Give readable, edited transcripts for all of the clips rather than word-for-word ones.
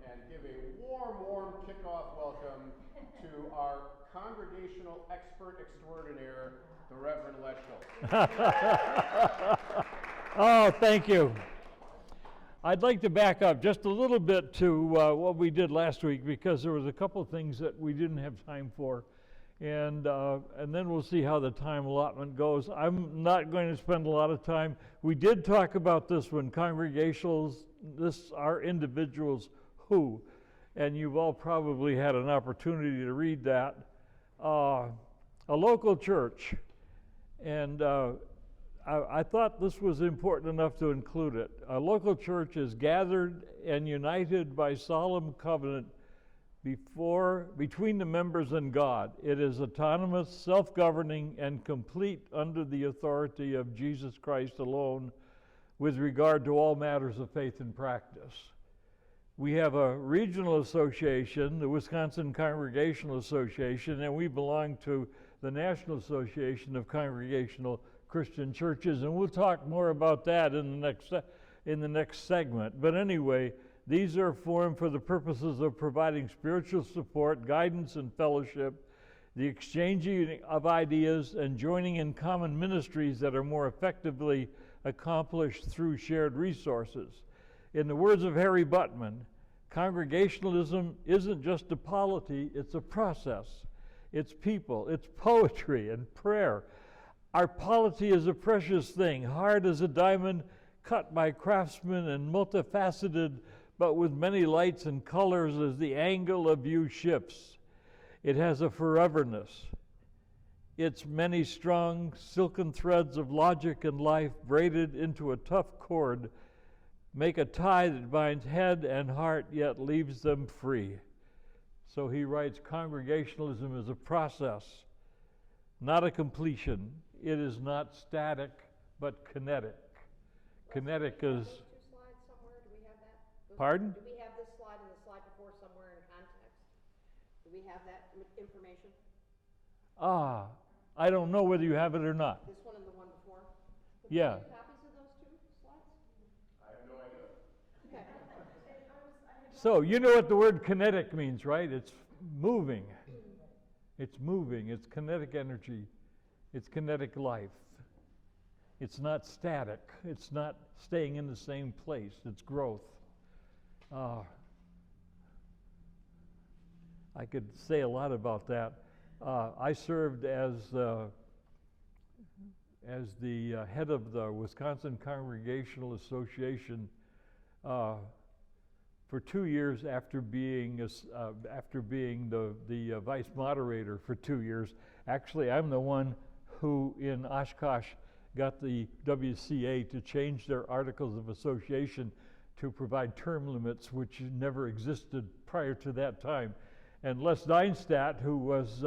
and give a warm kickoff welcome to our congregational expert extraordinaire, the Reverend Les Shultz. Oh, thank you. I'd like to back up just a little bit to what we did last week, because there was a couple of things that we didn't have time for, and then we'll see how the time allotment goes. I'm not going to spend a lot of time. We did talk about this when congregationals, this are individuals who, and you've all probably had an opportunity to read that, a local church, and I thought this was important enough to include it. A local church is gathered and united by solemn covenant between the members and God. It is autonomous, self-governing, and complete under the authority of Jesus Christ alone with regard to all matters of faith and practice. We have a regional association, the Wisconsin Congregational Association, and we belong to the National Association of Congregational Christian Churches, and we'll talk more about that in the next segment. But anyway, these are formed for the purposes of providing spiritual support, guidance, and fellowship, the exchanging of ideas, and joining in common ministries that are more effectively accomplished through shared resources. In the words of Harry Buttman, Congregationalism isn't just a polity, it's a process. It's people, it's poetry and prayer. Our polity is a precious thing, hard as a diamond, cut by craftsmen and multifaceted, but with many lights and colors as the angle of view shifts. It has a foreverness. Its many strong, silken threads of logic and life braided into a tough cord make a tie that binds head and heart, yet leaves them free. So he writes, Congregationalism is a process, not a completion. It is not static, but kinetic. Kinetic is... Two slides somewhere. Do we have that? Pardon? Do we have this slide and the slide before somewhere in context? Do we have that information? I don't know whether you have it or not. This one and the one before? Yeah. Do you have copies of those two slides? I have no idea. Okay. So you know what the word kinetic means, right? It's moving. It's moving. It's kinetic energy. It's kinetic life. It's not static. It's not staying in the same place. It's growth. I could say a lot about that. I served as the head of the Wisconsin Congregational Association for 2 years after being the vice moderator for 2 years. Actually, I'm the one who in Oshkosh got the WCA to change their Articles of Association to provide term limits, which never existed prior to that time. And Les Deinstadt, who was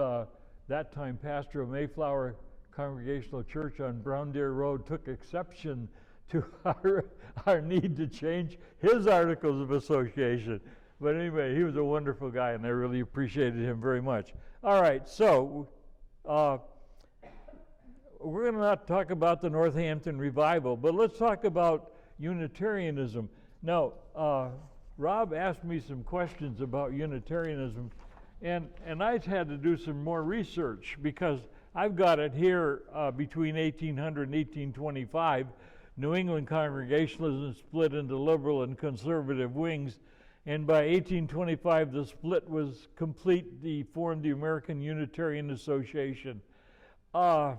that time pastor of Mayflower Congregational Church on Brown Deer Road, took exception to our need to change his Articles of Association. But anyway, he was a wonderful guy, and I really appreciated him very much. All right, so we're going to not talk about the Northampton Revival, but let's talk about Unitarianism. Now, Rob asked me some questions about Unitarianism, and I've had to do some more research because I've got it here between 1800 and 1825. New England Congregationalism split into liberal and conservative wings, and by 1825 the split was complete. They formed the American Unitarian Association. I've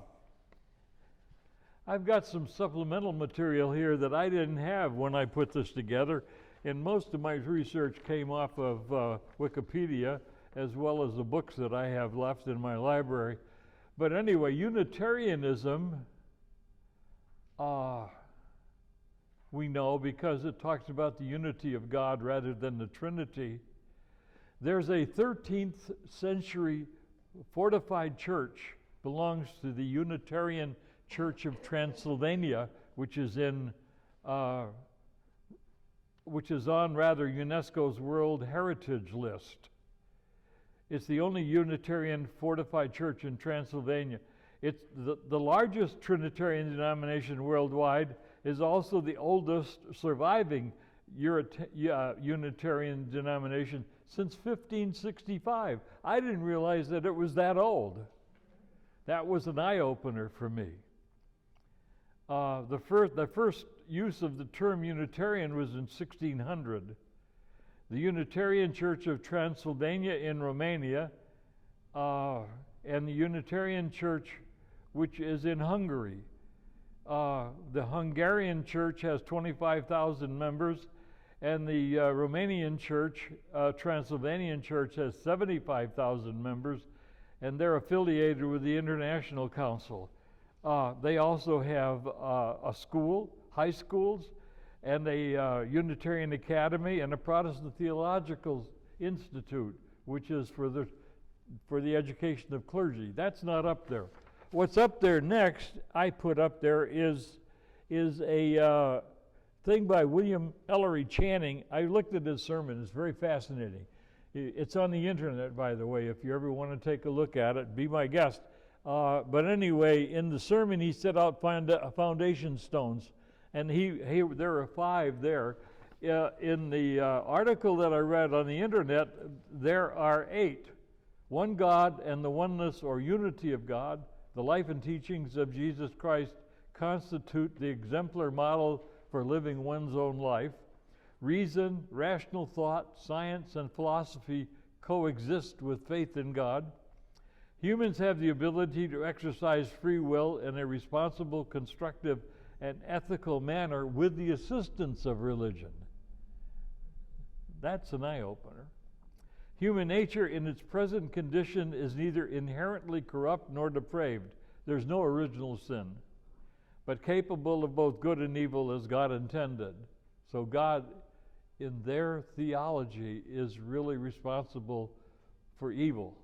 got some supplemental material here that I didn't have when I put this together, and most of my research came off of Wikipedia as well as the books that I have left in my library. But anyway, Unitarianism, we know because it talks about the unity of God rather than the Trinity. There's a 13th century fortified church, belongs to the Unitarian Church of Transylvania, which is on UNESCO's World Heritage List. It's the only Unitarian fortified church in Transylvania. It's the largest Trinitarian denomination worldwide, is also the oldest surviving Unitarian denomination since 1565. I didn't realize that it was that old. That was an eye-opener for me. The first use of the term Unitarian was in 1600. The Unitarian Church of Transylvania in Romania and the Unitarian Church which is in Hungary. The Hungarian church has 25,000 members, and the Romanian church, Transylvanian church, has 75,000 members, and they're affiliated with the International Council. They also have a school, high schools, and a Unitarian Academy, and a Protestant Theological Institute, which is for the education of clergy. That's not up there. What's up there next, I put up there, is a thing by William Ellery Channing. I looked at his sermon. It's very fascinating. It's on the internet, by the way. If you ever want to take a look at it, be my guest. But anyway, in the sermon, he set out foundation stones, and there are 5 there. In the article that I read on the internet, there are 8. One God and the oneness or unity of God, the life and teachings of Jesus Christ constitute the exemplar model for living one's own life. Reason, rational thought, science, and philosophy coexist with faith in God. Humans have the ability to exercise free will in a responsible, constructive, and ethical manner with the assistance of religion. That's an eye-opener. Human nature in its present condition is neither inherently corrupt nor depraved. There's no original sin, but capable of both good and evil as God intended. So God, in their theology, is really responsible for evil,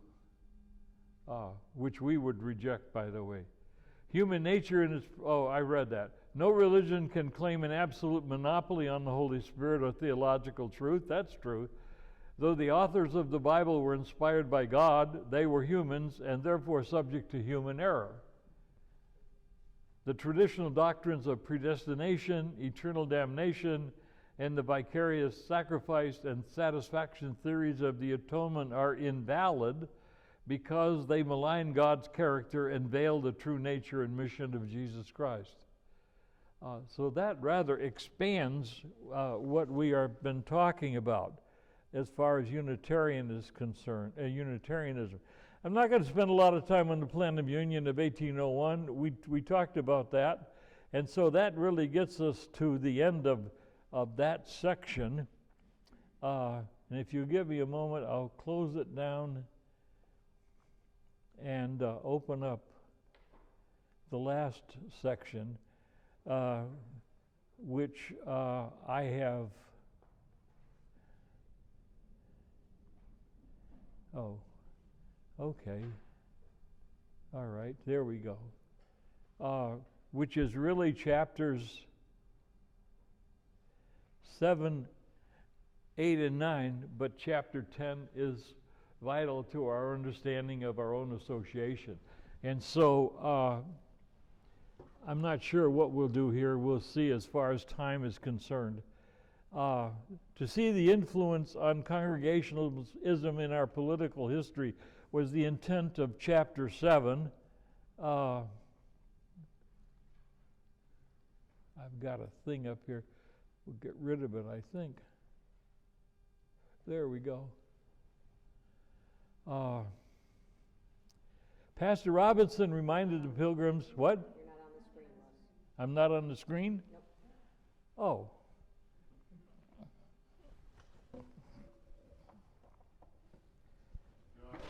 which we would reject, by the way. Human nature in its, I read that. No religion can claim an absolute monopoly on the Holy Spirit or theological truth. That's true. Though the authors of the Bible were inspired by God, they were humans and therefore subject to human error. The traditional doctrines of predestination, eternal damnation, and the vicarious sacrifice and satisfaction theories of the atonement are invalid because they malign God's character and veil the true nature and mission of Jesus Christ. So that rather expands what we have been talking about as far as Unitarianism is concerned. Unitarianism. I'm not going to spend a lot of time on the Plan of Union of 1801. We talked about that, and so that really gets us to the end of that section. And if you give me a moment, I'll close it down and open up the last section, which I have. Oh, okay. All right, there we go. Which is really chapters 7, 8, and 9, but chapter 10 is vital to our understanding of our own association. And so I'm not sure what we'll do here. We'll see as far as time is concerned. To see the influence on Congregationalism in our political history was the intent of chapter 7. I've got a thing up here. We'll get rid of it, I think. There we go. Pastor Robinson reminded the pilgrims, what? You're not on the screen, Les. I'm not on the screen? Nope. Oh.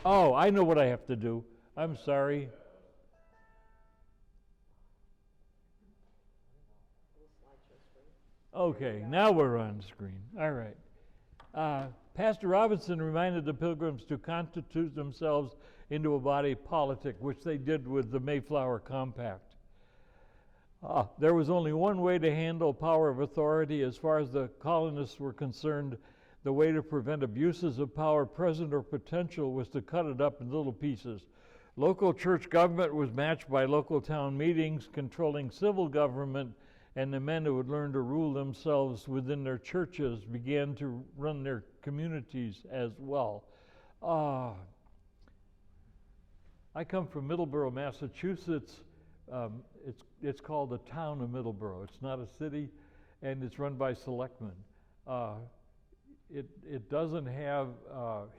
Oh, I know what I have to do. I'm sorry. Okay, now we're on screen. All right. Pastor Robinson reminded the pilgrims to constitute themselves into a body politic, which they did with the Mayflower Compact. There was only one way to handle power of authority as far as the colonists were concerned. The way to prevent abuses of power, present or potential, was to cut it up in little pieces. Local church government was matched by local town meetings controlling civil government, and the men who would learn to rule themselves within their churches began to run their communities as well. I come from Middleborough, Massachusetts. It's called the town of Middleborough. It's not a city, and it's run by selectmen. It doesn't have,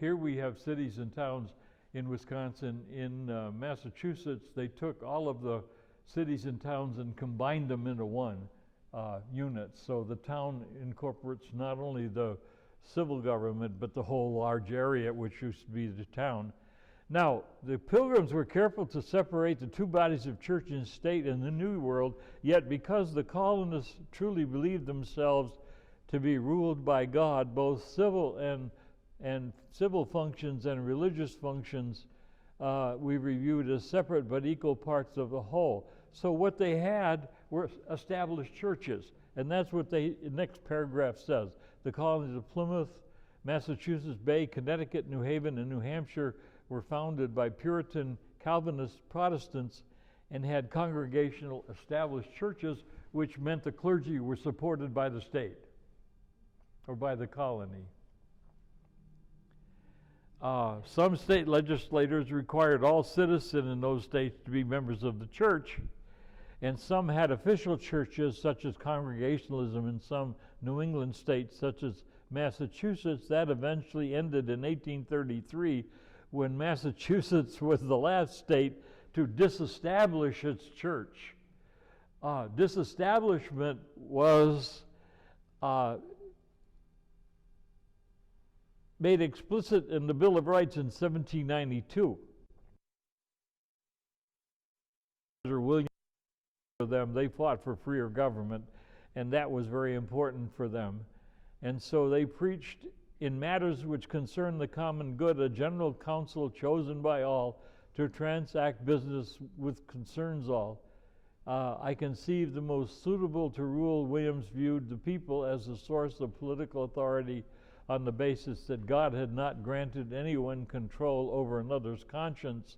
here we have cities and towns in Wisconsin. In Massachusetts, they took all of the cities and towns and combined them into one unit. So the town incorporates not only the civil government, but the whole large area, which used to be the town. Now, the Pilgrims were careful to separate the two bodies of church and state in the New World, yet because the colonists truly believed themselves to be ruled by God, both civil and civil functions and religious functions we reviewed as separate but equal parts of the whole. So what they had were established churches, and that's what the next paragraph says. The colonies of Plymouth, Massachusetts Bay, Connecticut, New Haven, and New Hampshire were founded by Puritan Calvinist Protestants and had congregational established churches, which meant the clergy were supported by the state or by the colony. Some state legislators required all citizens in those states to be members of the church, and some had official churches, such as Congregationalism in some New England states, such as Massachusetts. That eventually ended in 1833, when Massachusetts was the last state to disestablish its church. Disestablishment was made explicit in the Bill of Rights in 1792. William, for them, they fought for freer government, and that was very important for them. And so they preached, in matters which concern the common good, a general council chosen by all to transact business with concerns all. I conceive the most suitable to rule. Williams viewed the people as the source of political authority on the basis that God had not granted anyone control over another's conscience.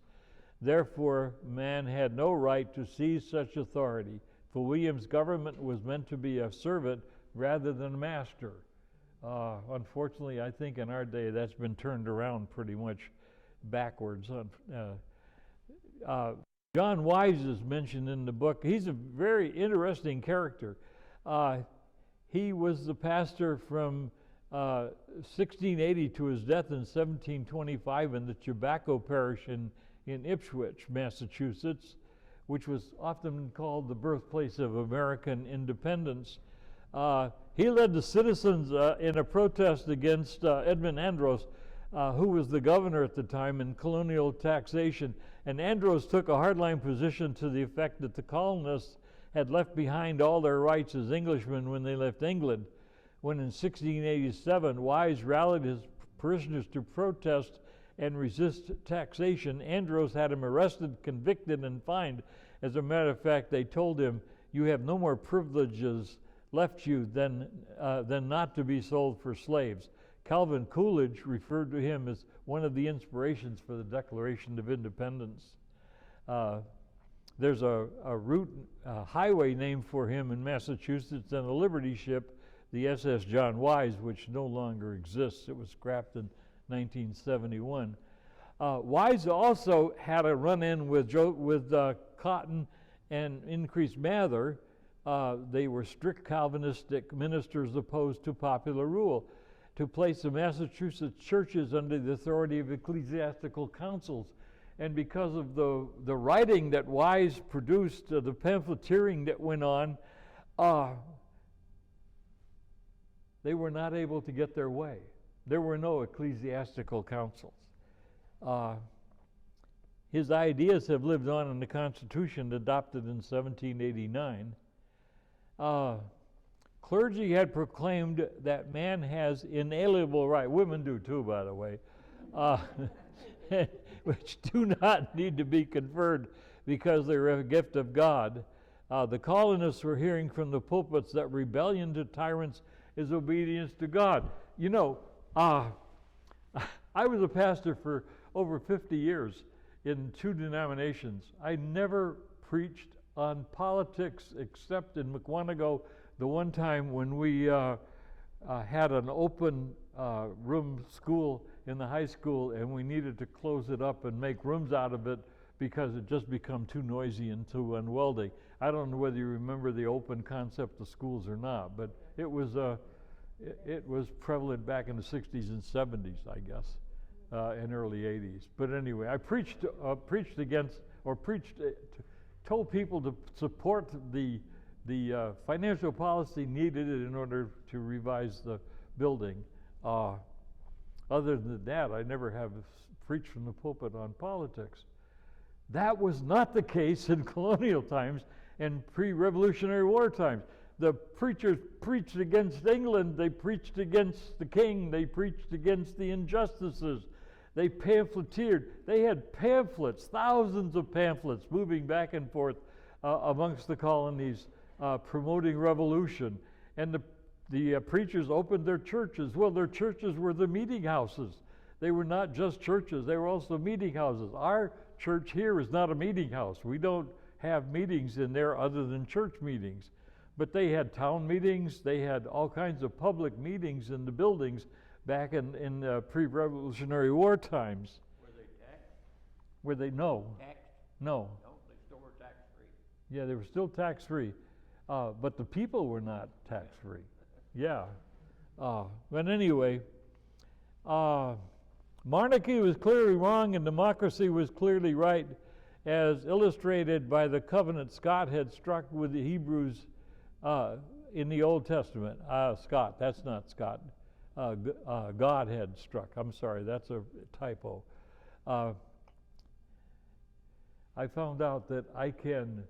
Therefore, man had no right to seize such authority. For Williams, government was meant to be a servant rather than a master. Unfortunately, I think in our day that's been turned around pretty much backwards. John Wise is mentioned in the book. He's a very interesting character. He was the pastor from 1680 to his death in 1725 in the Tobacco Parish in Ipswich, Massachusetts, which was often called the birthplace of American independence. He led the citizens in a protest against Edmund Andros, who was the governor at the time, in colonial taxation. And Andros took a hardline position to the effect that the colonists had left behind all their rights as Englishmen when they left England. When in 1687 Wise rallied his parishioners to protest and resist taxation, Andros had him arrested, convicted, and fined. As a matter of fact, they told him, "You have no more privileges left you than not to be sold for slaves." Calvin Coolidge referred to him as one of the inspirations for the Declaration of Independence. There's a highway named for him in Massachusetts, and a Liberty ship, the SS John Wise, which no longer exists. It was scrapped in 1971. Wise also had a run-in with Cotton and Increase Mather. They were strict Calvinistic ministers opposed to popular rule, to place the Massachusetts churches under the authority of ecclesiastical councils. And because of the writing that Wise produced, the pamphleteering that went on, they were not able to get their way. There were no ecclesiastical councils. His ideas have lived on in the Constitution adopted in 1789. Clergy had proclaimed that man has inalienable right, women do too, by the way, which do not need to be conferred because they're a gift of God. The colonists were hearing from the pulpits that rebellion to tyrants is obedience to God. You know, I was a pastor for over 50 years in two denominations. I never preached on politics except in McWanago the one time when we had an open room school in the high school, and we needed to close it up and make rooms out of it because it just become too noisy and too unwieldy. I don't know whether you remember the open concept of schools or not, but it was prevalent back in the 60s and 70s, I guess, and early 80s. But anyway, I preached against, or told people to support the financial policy needed in order to revise the building. Other than that, I never have preached from the pulpit on politics. That was not the case in colonial times and pre-Revolutionary War times. The preachers preached against England, they preached against the king, they preached against the injustices. They pamphleteered. They had pamphlets, thousands of pamphlets moving back and forth amongst the colonies, promoting revolution. And the preachers opened their churches. Well, their churches were the meeting houses. They were not just churches, they were also meeting houses. Our church here is not a meeting house. We don't have meetings in there other than church meetings. But they had town meetings, they had all kinds of public meetings in the buildings back in pre-Revolutionary War times. Were they taxed? Were they? No. Taxed? No. No, they still were tax-free. Yeah, they were still tax-free. But the people were not tax-free. Yeah. But anyway, monarchy was clearly wrong and democracy was clearly right, as illustrated by the covenant Scott had struck with the Hebrews in the Old Testament. Scott, that's not Scott. God had struck. I'm sorry, that's a typo. I found out that I can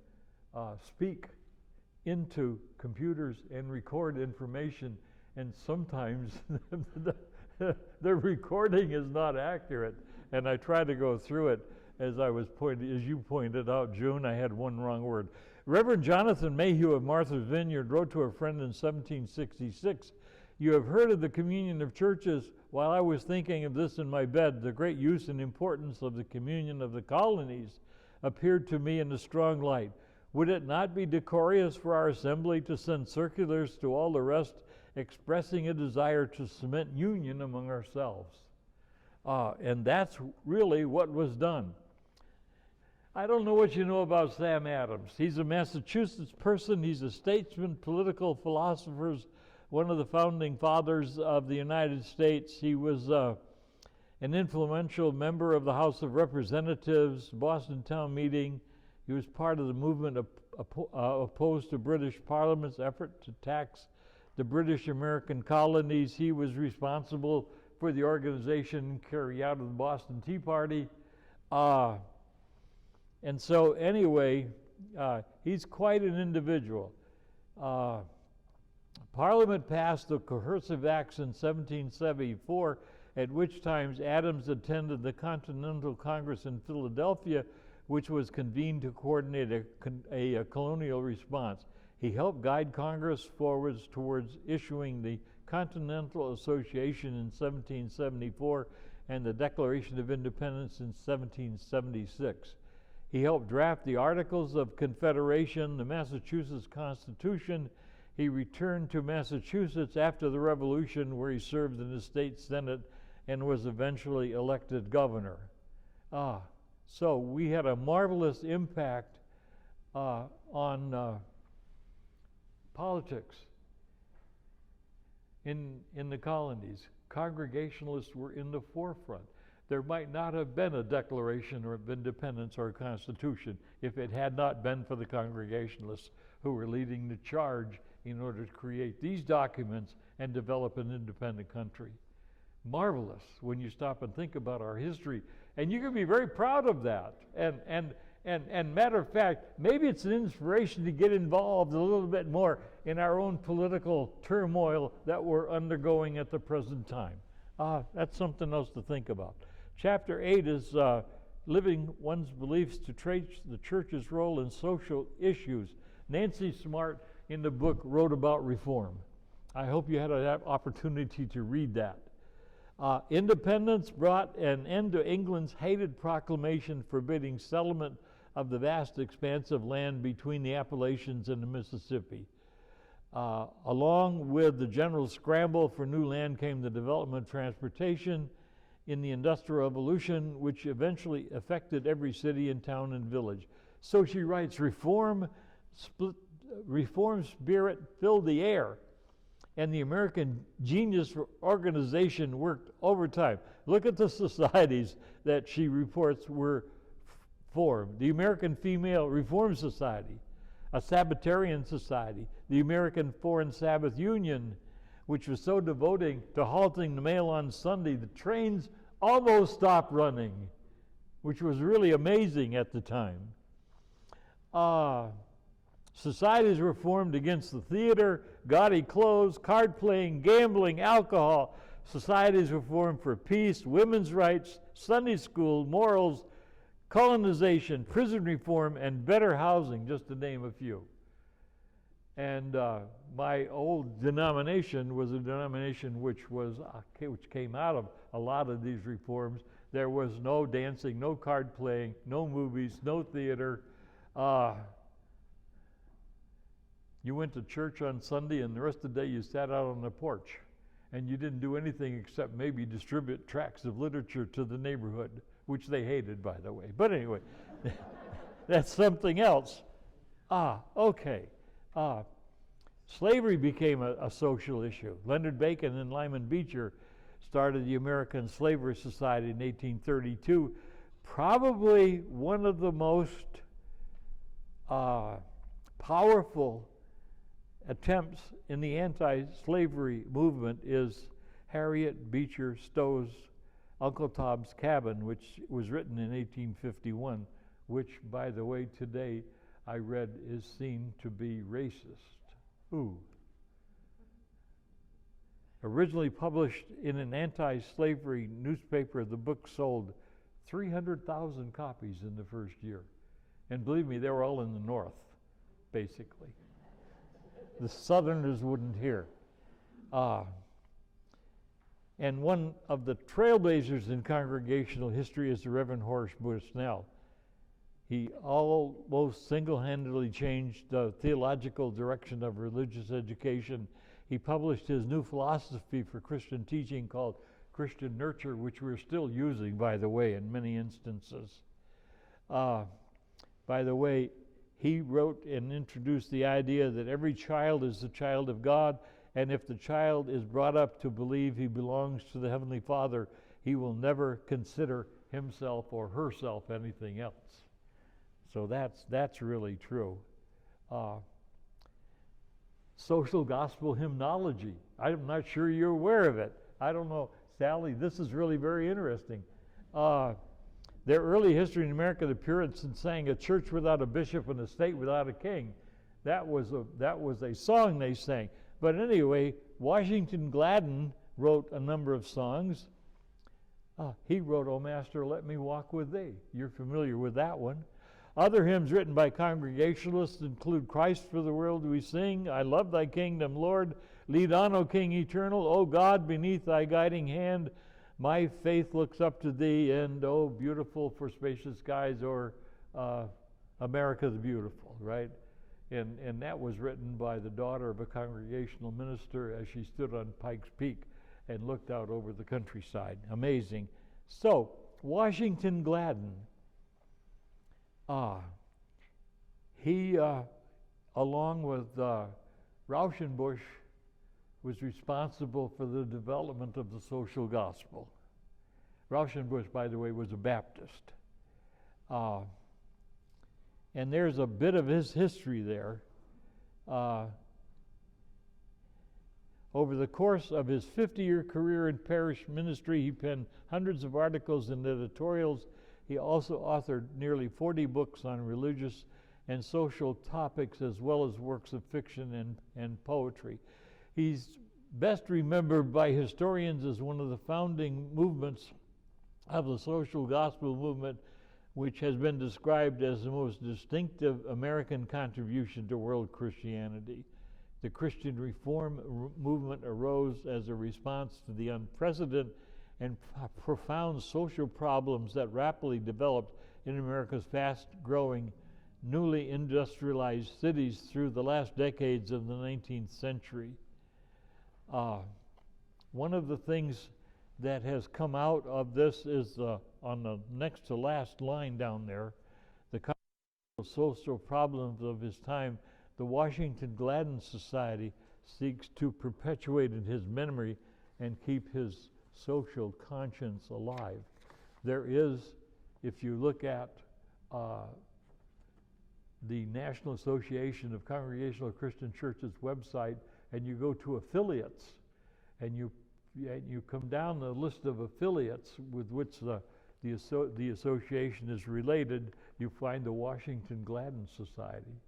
speak into computers and record information, and sometimes the recording is not accurate, and I try to go through it as you pointed out, June. I had one wrong word. Reverend Jonathan Mayhew of Martha's Vineyard wrote to a friend in 1766, "You have heard of the communion of churches. While I was thinking of this in my bed, the great use and importance of the communion of the colonies appeared to me in a strong light. Would it not be decorous for our assembly to send circulars to all the rest expressing a desire to cement union among ourselves?" And that's really what was done. I don't know what you know about Sam Adams. He's a Massachusetts person. He's a statesman, political philosopher, one of the founding fathers of the United States. He was an influential member of the House of Representatives, Boston Town Meeting. He was part of the movement opposed to British Parliament's effort to tax the British American colonies. He was responsible for the organization and carry out of the Boston Tea Party. And so anyway, he's quite an individual. Parliament passed the Coercive Acts in 1774, at which times Adams attended the Continental Congress in Philadelphia, which was convened to coordinate a colonial response. He helped guide Congress forwards towards issuing the Continental Association in 1774 and the Declaration of Independence in 1776. He helped draft the Articles of Confederation, the Massachusetts Constitution. He returned to Massachusetts after the Revolution, where he served in the state senate and was eventually elected governor. So we had a marvelous impact on politics in the colonies. Congregationalists were in the forefront. There might not have been a Declaration of Independence or a Constitution if it had not been for the Congregationalists who were leading the charge in order to create these documents and develop an independent country. Marvelous when you stop and think about our history. And you can be very proud of that. And matter of fact, maybe it's an inspiration to get involved a little bit more in our own political turmoil that we're undergoing at the present time. That's something else to think about. Chapter 8 is living one's beliefs to trace the church's role in social issues. Nancy Smart in the book wrote about reform. I hope you had an opportunity to read that. Independence brought an end to England's hated proclamation forbidding settlement of the vast expanse of land between the Appalachians and the Mississippi. Along with the general scramble for new land came the development of transportation in the Industrial Revolution, which eventually affected every city and town and village. So she writes, reform spirit filled the air, and the American genius for organization worked overtime. Look at the societies that she reports were formed. The American Female Reform Society, a Sabbatarian society, the American Foreign Sabbath Union, which was so devoting to halting the mail on Sunday, the trains almost stopped running, which was really amazing at the time. Societies were formed against the theater, gaudy clothes, card playing, gambling, alcohol. Societies were formed for peace, women's rights, Sunday school, morals, colonization, prison reform, and better housing, just to name a few. And my old denomination was a denomination which came out of a lot of these reforms. There was no dancing, no card playing, no movies, no theater. You went to church on Sunday, and the rest of the day you sat out on the porch, and you didn't do anything except maybe distribute tracts of literature to the neighborhood, which they hated, by the way. But anyway, that's something else. Okay. Slavery became a social issue. Leonard Bacon and Lyman Beecher started the American Slavery Society in 1832, probably one of the most powerful attempts in the anti-slavery movement is Harriet Beecher Stowe's Uncle Tom's Cabin, which was written in 1851, which, by the way, today I read is seen to be racist. Ooh. Originally published in an anti-slavery newspaper, the book sold 300,000 copies in the first year. And believe me, they were all in the North, basically. The Southerners wouldn't hear. And one of the trailblazers in Congregational history is the Reverend Horace Bushnell. He almost single-handedly changed the theological direction of religious education. He published his new philosophy for Christian teaching called Christian Nurture, which we're still using, by the way, in many instances. By the way, he wrote and introduced the idea that every child is the child of God, and if the child is brought up to believe he belongs to the Heavenly Father, he will never consider himself or herself anything else. So that's really true. Social gospel hymnology. I'm not sure you're aware of it. I don't know. Sally, this is really very interesting. Their early history in America, the Puritans sang a church without a bishop and a state without a king. That was a song they sang. But anyway, Washington Gladden wrote a number of songs. He wrote, "O Master, Let Me Walk With Thee." You're familiar with that one. Other hymns written by Congregationalists include "Christ for the World We Sing," "I Love Thy Kingdom, Lord," "Lead On, O King Eternal," "O God, Beneath Thy Guiding Hand," "My Faith Looks Up to Thee," and "Oh, Beautiful for Spacious Skies," or "America the Beautiful," right? And that was written by the daughter of a Congregational minister as she stood on Pikes Peak and looked out over the countryside. Amazing. So, Washington Gladden, he, along with Rauschenbusch, was responsible for the development of the social gospel. Rauschenbusch, by the way, was a Baptist. And there's a bit of his history there. Over the course of his 50-year career in parish ministry, he penned hundreds of articles and editorials. He also authored nearly 40 books on religious and social topics, as well as works of fiction and poetry. He's best remembered by historians as one of the founding movements of the social gospel movement, which has been described as the most distinctive American contribution to world Christianity. The Christian Reform movement arose as a response to the unprecedented and profound social problems that rapidly developed in America's fast-growing, newly industrialized cities through the last decades of the 19th century. One of the things that has come out of this is on the next to last line down there, the social problems of his time. The Washington Gladden Society seeks to perpetuate in his memory and keep his social conscience alive. There is, if you look at the National Association of Congregational Christian Churches website, and you go to affiliates, and you come down the list of affiliates with which the association is related, you find the Washington Gladden Society.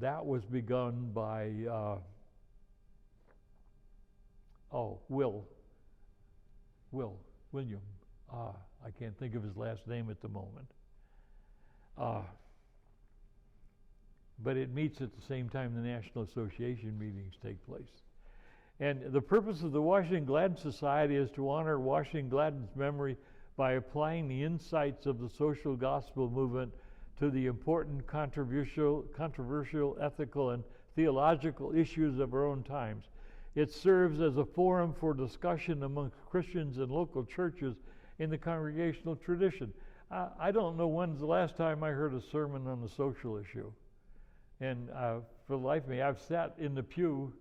That was begun by William. I can't think of his last name at the moment. But it meets at the same time the National Association meetings take place. And the purpose of the Washington Gladden Society is to honor Washington Gladden's memory by applying the insights of the social gospel movement to the important controversial, ethical, and theological issues of our own times. It serves as a forum for discussion amongst Christians and local churches in the Congregational tradition. I don't know when's the last time I heard a sermon on the social issue. And for the life of me, I've sat in the pew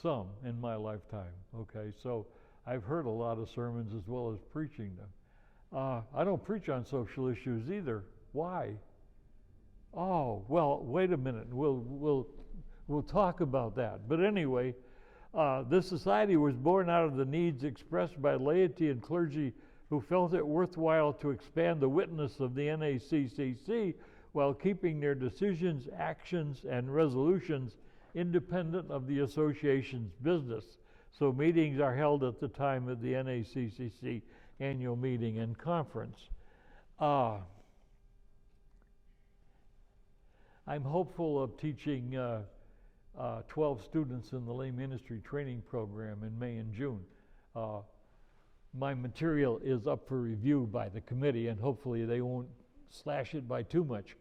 some in my lifetime. Okay, so I've heard a lot of sermons as well as preaching them. I don't preach on social issues either. Why? Oh, well, wait a minute. We'll talk about that. But anyway, this society was born out of the needs expressed by laity and clergy who felt it worthwhile to expand the witness of the NACCC while keeping their decisions, actions, and resolutions independent of the association's business. So meetings are held at the time of the NACCC annual meeting and conference. I'm hopeful of teaching 12 students in the lay ministry training program in May and June. My material is up for review by the committee, and hopefully they won't slash it by too much.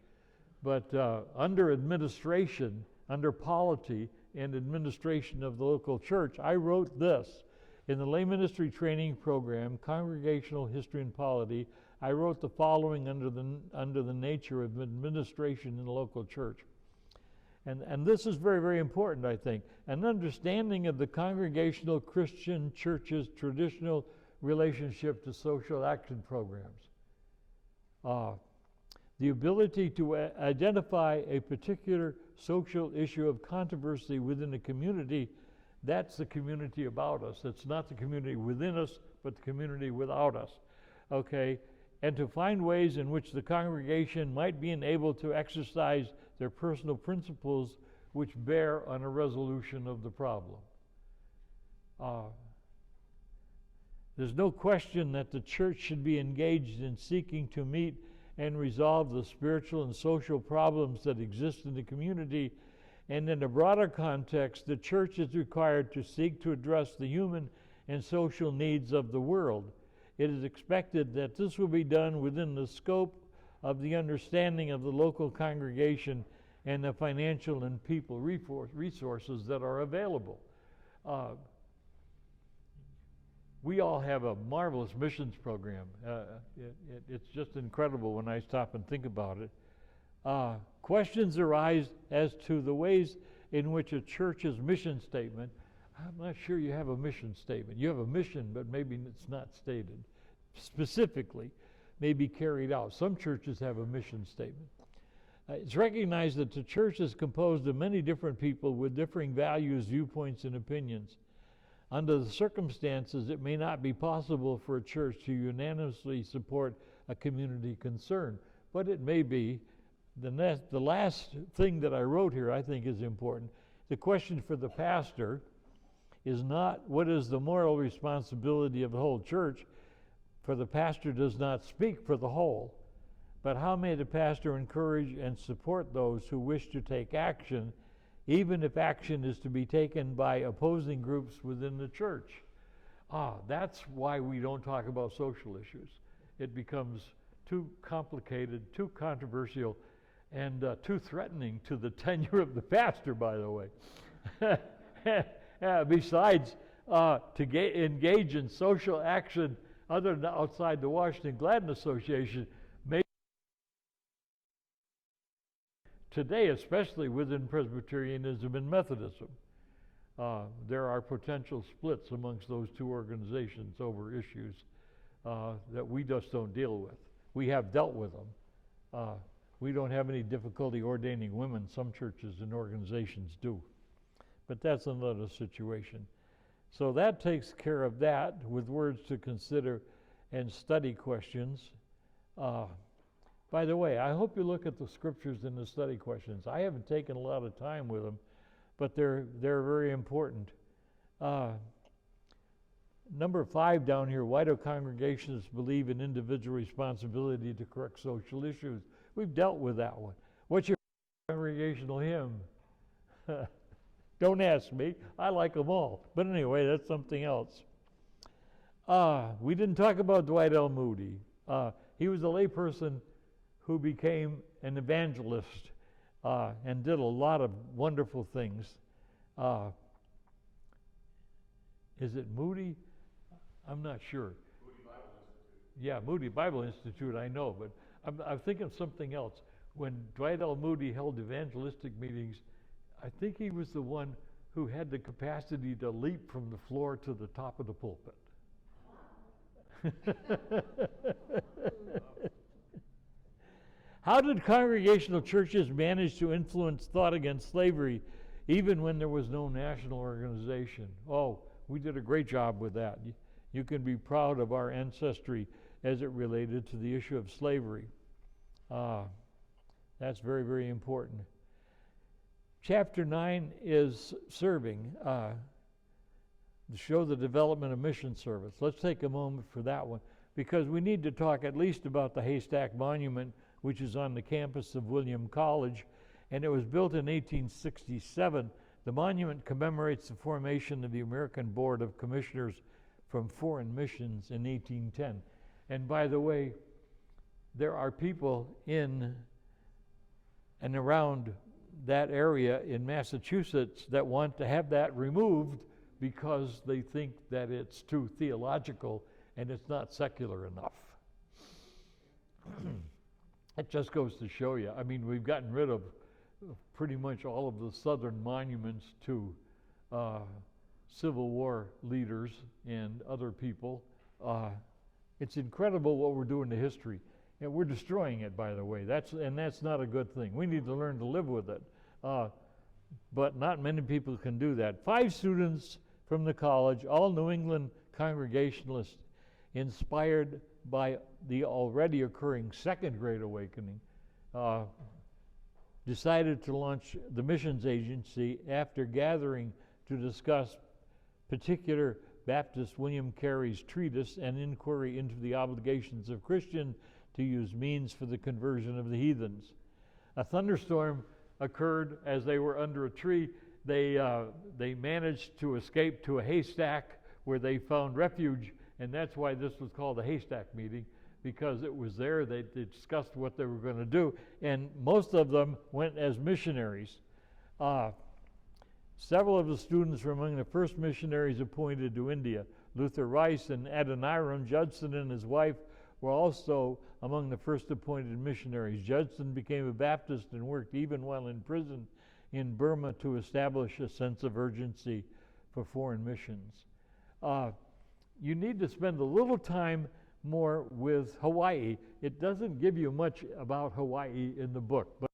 But under administration, under polity and administration of the local church, I wrote this. In the lay ministry training program, Congregational History and Polity, I wrote the following under the nature of administration in the local church. And this is very, very important, I think. An understanding of the Congregational Christian Church's traditional relationship to social action programs. The ability to identify a particular social issue of controversy within a community, that's the community about us. It's not the community within us, but the community without us. Okay? And to find ways in which the congregation might be enabled to exercise their personal principles which bear on a resolution of the problem. There's no question that the church should be engaged in seeking to meet and resolve the spiritual and social problems that exist in the community. And in a broader context, the church is required to seek to address the human and social needs of the world. It is expected that this will be done within the scope of the understanding of the local congregation and the financial and people resources that are available. We all have a marvelous missions program. It's just incredible when I stop and think about it. Questions arise as to the ways in which a church's mission statement, I'm not sure you have a mission statement. You have a mission, but maybe it's not stated specifically, may be carried out. Some churches have a mission statement. It's recognized that the church is composed of many different people with differing values, viewpoints, and opinions. Under the circumstances, it may not be possible for a church to unanimously support a community concern, but it may be. The last thing that I wrote here I think is important. The question for the pastor is not what is the moral responsibility of the whole church, for the pastor does not speak for the whole, but how may the pastor encourage and support those who wish to take action, even if action is to be taken by opposing groups within the church. That's why we don't talk about social issues. It becomes too complicated, too controversial, and too threatening to the tenure of the pastor, by the way. Besides, to engage in social action other than outside the Washington Gladden Association, may today, especially within Presbyterianism and Methodism, there are potential splits amongst those two organizations over issues that we just don't deal with. We have dealt with them. We don't have any difficulty ordaining women. Some churches and organizations do. But that's another situation. So that takes care of that with words to consider and study questions. By the way, I hope you look at the scriptures in the study questions. I haven't taken a lot of time with them, but they're very important. Number 5 down here, why do Congregationists believe in individual responsibility to correct social issues? We've dealt with that one. What's your congregational hymn? Don't ask me. I like them all. But anyway, that's something else. We didn't talk about Dwight L. Moody. He was a layperson who became an evangelist and did a lot of wonderful things. Is it Moody? I'm not sure. Moody Bible Institute. Yeah, Moody Bible Institute, I know, but I'm thinking of something else. When Dwight L. Moody held evangelistic meetings, I think he was the one who had the capacity to leap from the floor to the top of the pulpit. How did Congregational churches manage to influence thought against slavery even when there was no national organization? Oh, we did a great job with that. You can be proud of our ancestry as it related to the issue of slavery. That's very, very important. Chapter 9 is serving, to show the development of mission service. Let's take a moment for that one, because we need to talk at least about the Haystack Monument, which is on the campus of William College, and it was built in 1867. The monument commemorates the formation of the American Board of Commissioners from Foreign Missions in 1810. And by the way, there are people in and around that area in Massachusetts that want to have that removed because they think that it's too theological and it's not secular enough. It just goes to show you. I mean, we've gotten rid of pretty much all of the southern monuments to Civil War leaders and other people. It's incredible what we're doing to history. And we're destroying it, by the way. That's not a good thing. We need to learn to live with it. But not many people can do that. 5 students from the college, all New England Congregationalists, inspired by the already occurring Second Great Awakening, decided to launch the missions agency after gathering to discuss particular Baptist William Carey's treatise, An Inquiry into the Obligations of Christians to Use Means for the Conversion of the Heathens. A thunderstorm occurred as they were under a tree. They managed to escape to a haystack where they found refuge, and that's why this was called a haystack meeting, because it was there. They discussed what they were going to do, and most of them went as missionaries. Several of the students were among the first missionaries appointed to India. Luther Rice and Adoniram Judson and his wife were also among the first appointed missionaries. Judson became a Baptist and worked even while in prison in Burma to establish a sense of urgency for foreign missions. You need to spend a little time more with Hawaii. It doesn't give you much about Hawaii in the book, but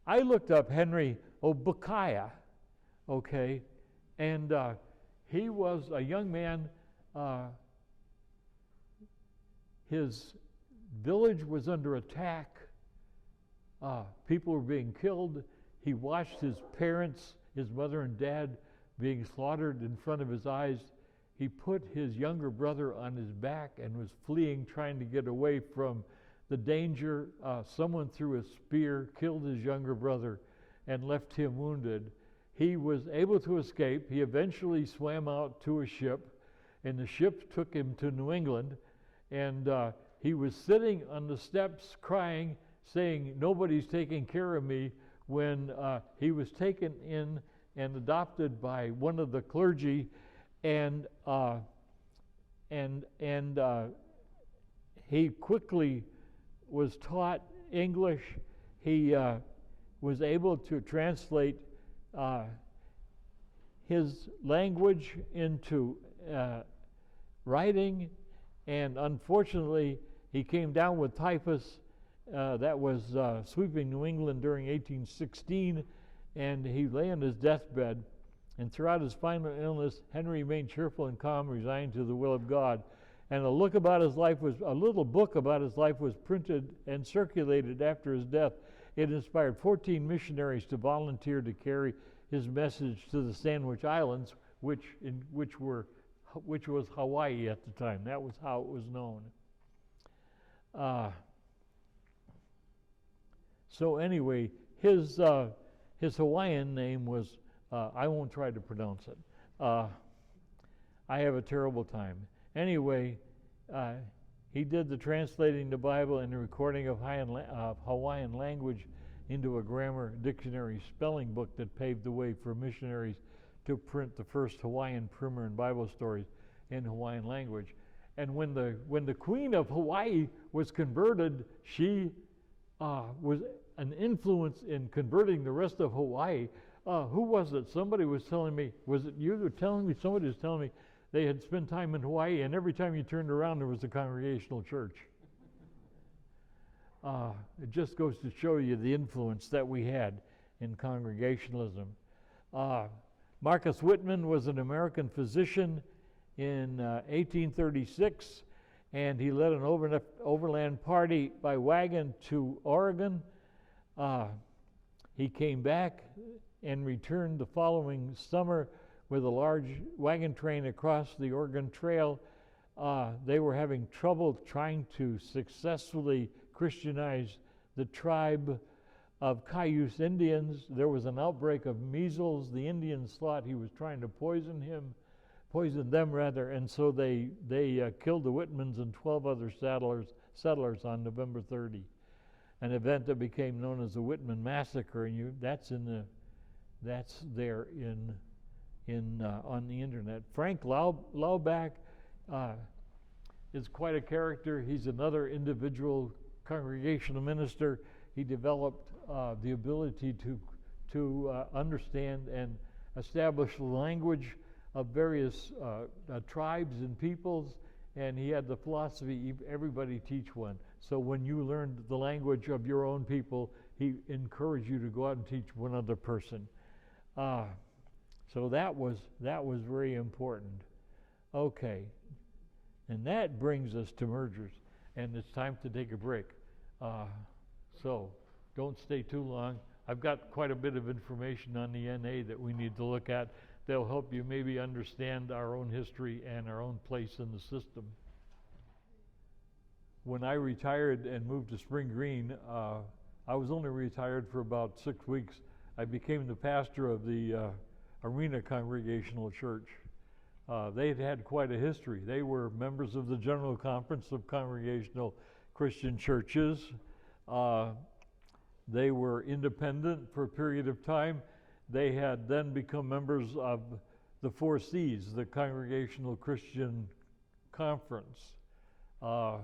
I looked up Henry Obukaya, okay, and he was a young man. His village was under attack. People were being killed. He watched his parents, his mother and dad, being slaughtered in front of his eyes. He put his younger brother on his back and was fleeing, trying to get away from the danger. Someone threw a spear, killed his younger brother, and left him wounded. He was able to escape. He eventually swam out to a ship, and the ship took him to New England. And he was sitting on the steps crying, saying, "Nobody's taking care of me," when he was taken in and adopted by one of the clergy, and he quickly was taught English. He was able to translate his language into writing, and unfortunately he came down with typhus that was sweeping New England during 1816, and he lay on his deathbed, and throughout his final illness Henry remained cheerful and calm, resigned to the will of God. And a little book about his life was printed and circulated after his death. It inspired 14 missionaries to volunteer to carry his message to the Sandwich Islands, which was Hawaii at the time. That was how it was known. So anyway, his Hawaiian name was, I won't try to pronounce it. I have a terrible time. Anyway, he did the translating the Bible and the recording of Hawaiian language into a grammar dictionary spelling book that paved the way for missionaries to print the first Hawaiian primer and Bible stories in Hawaiian language. And when the Queen of Hawaii was converted, she was an influence in converting the rest of Hawaii. Who was it? Somebody was telling me, was it you who were telling me? Somebody was telling me they had spent time in Hawaii, and every time you turned around, there was a Congregational church. It just goes to show you the influence that we had in Congregationalism. Marcus Whitman was an American physician in 1836, and he led an overland party by wagon to Oregon. He came back and returned the following summer with a large wagon train across the Oregon Trail. They were having trouble trying to successfully Christianize the tribe of Cayuse Indians. There was an outbreak of measles. The Indians thought he was trying to poison them, and so they killed the Whitmans and 12 other settlers on November 30. An event that became known as the Whitman Massacre, and that's there on the internet. Frank Laubach is quite a character. He's another individual Congregational minister. He developed the ability to understand and establish the language of various tribes and peoples, and he had the philosophy, everybody teach one. So when you learned the language of your own people, he encouraged you to go out and teach one other person. So that was very important. Okay, and that brings us to mergers, and it's time to take a break. So don't stay too long. I've got quite a bit of information on the NA that we need to look at. They'll help you maybe understand our own history and our own place in the system. When I retired and moved to Spring Green, I was only retired for about 6 weeks. I became the pastor of the Arena Congregational Church. They had quite a history. They were members of the General Conference of Congregational Christian Churches. They were independent for a period of time. They had then become members of the 4 C's, the Congregational Christian Conference. And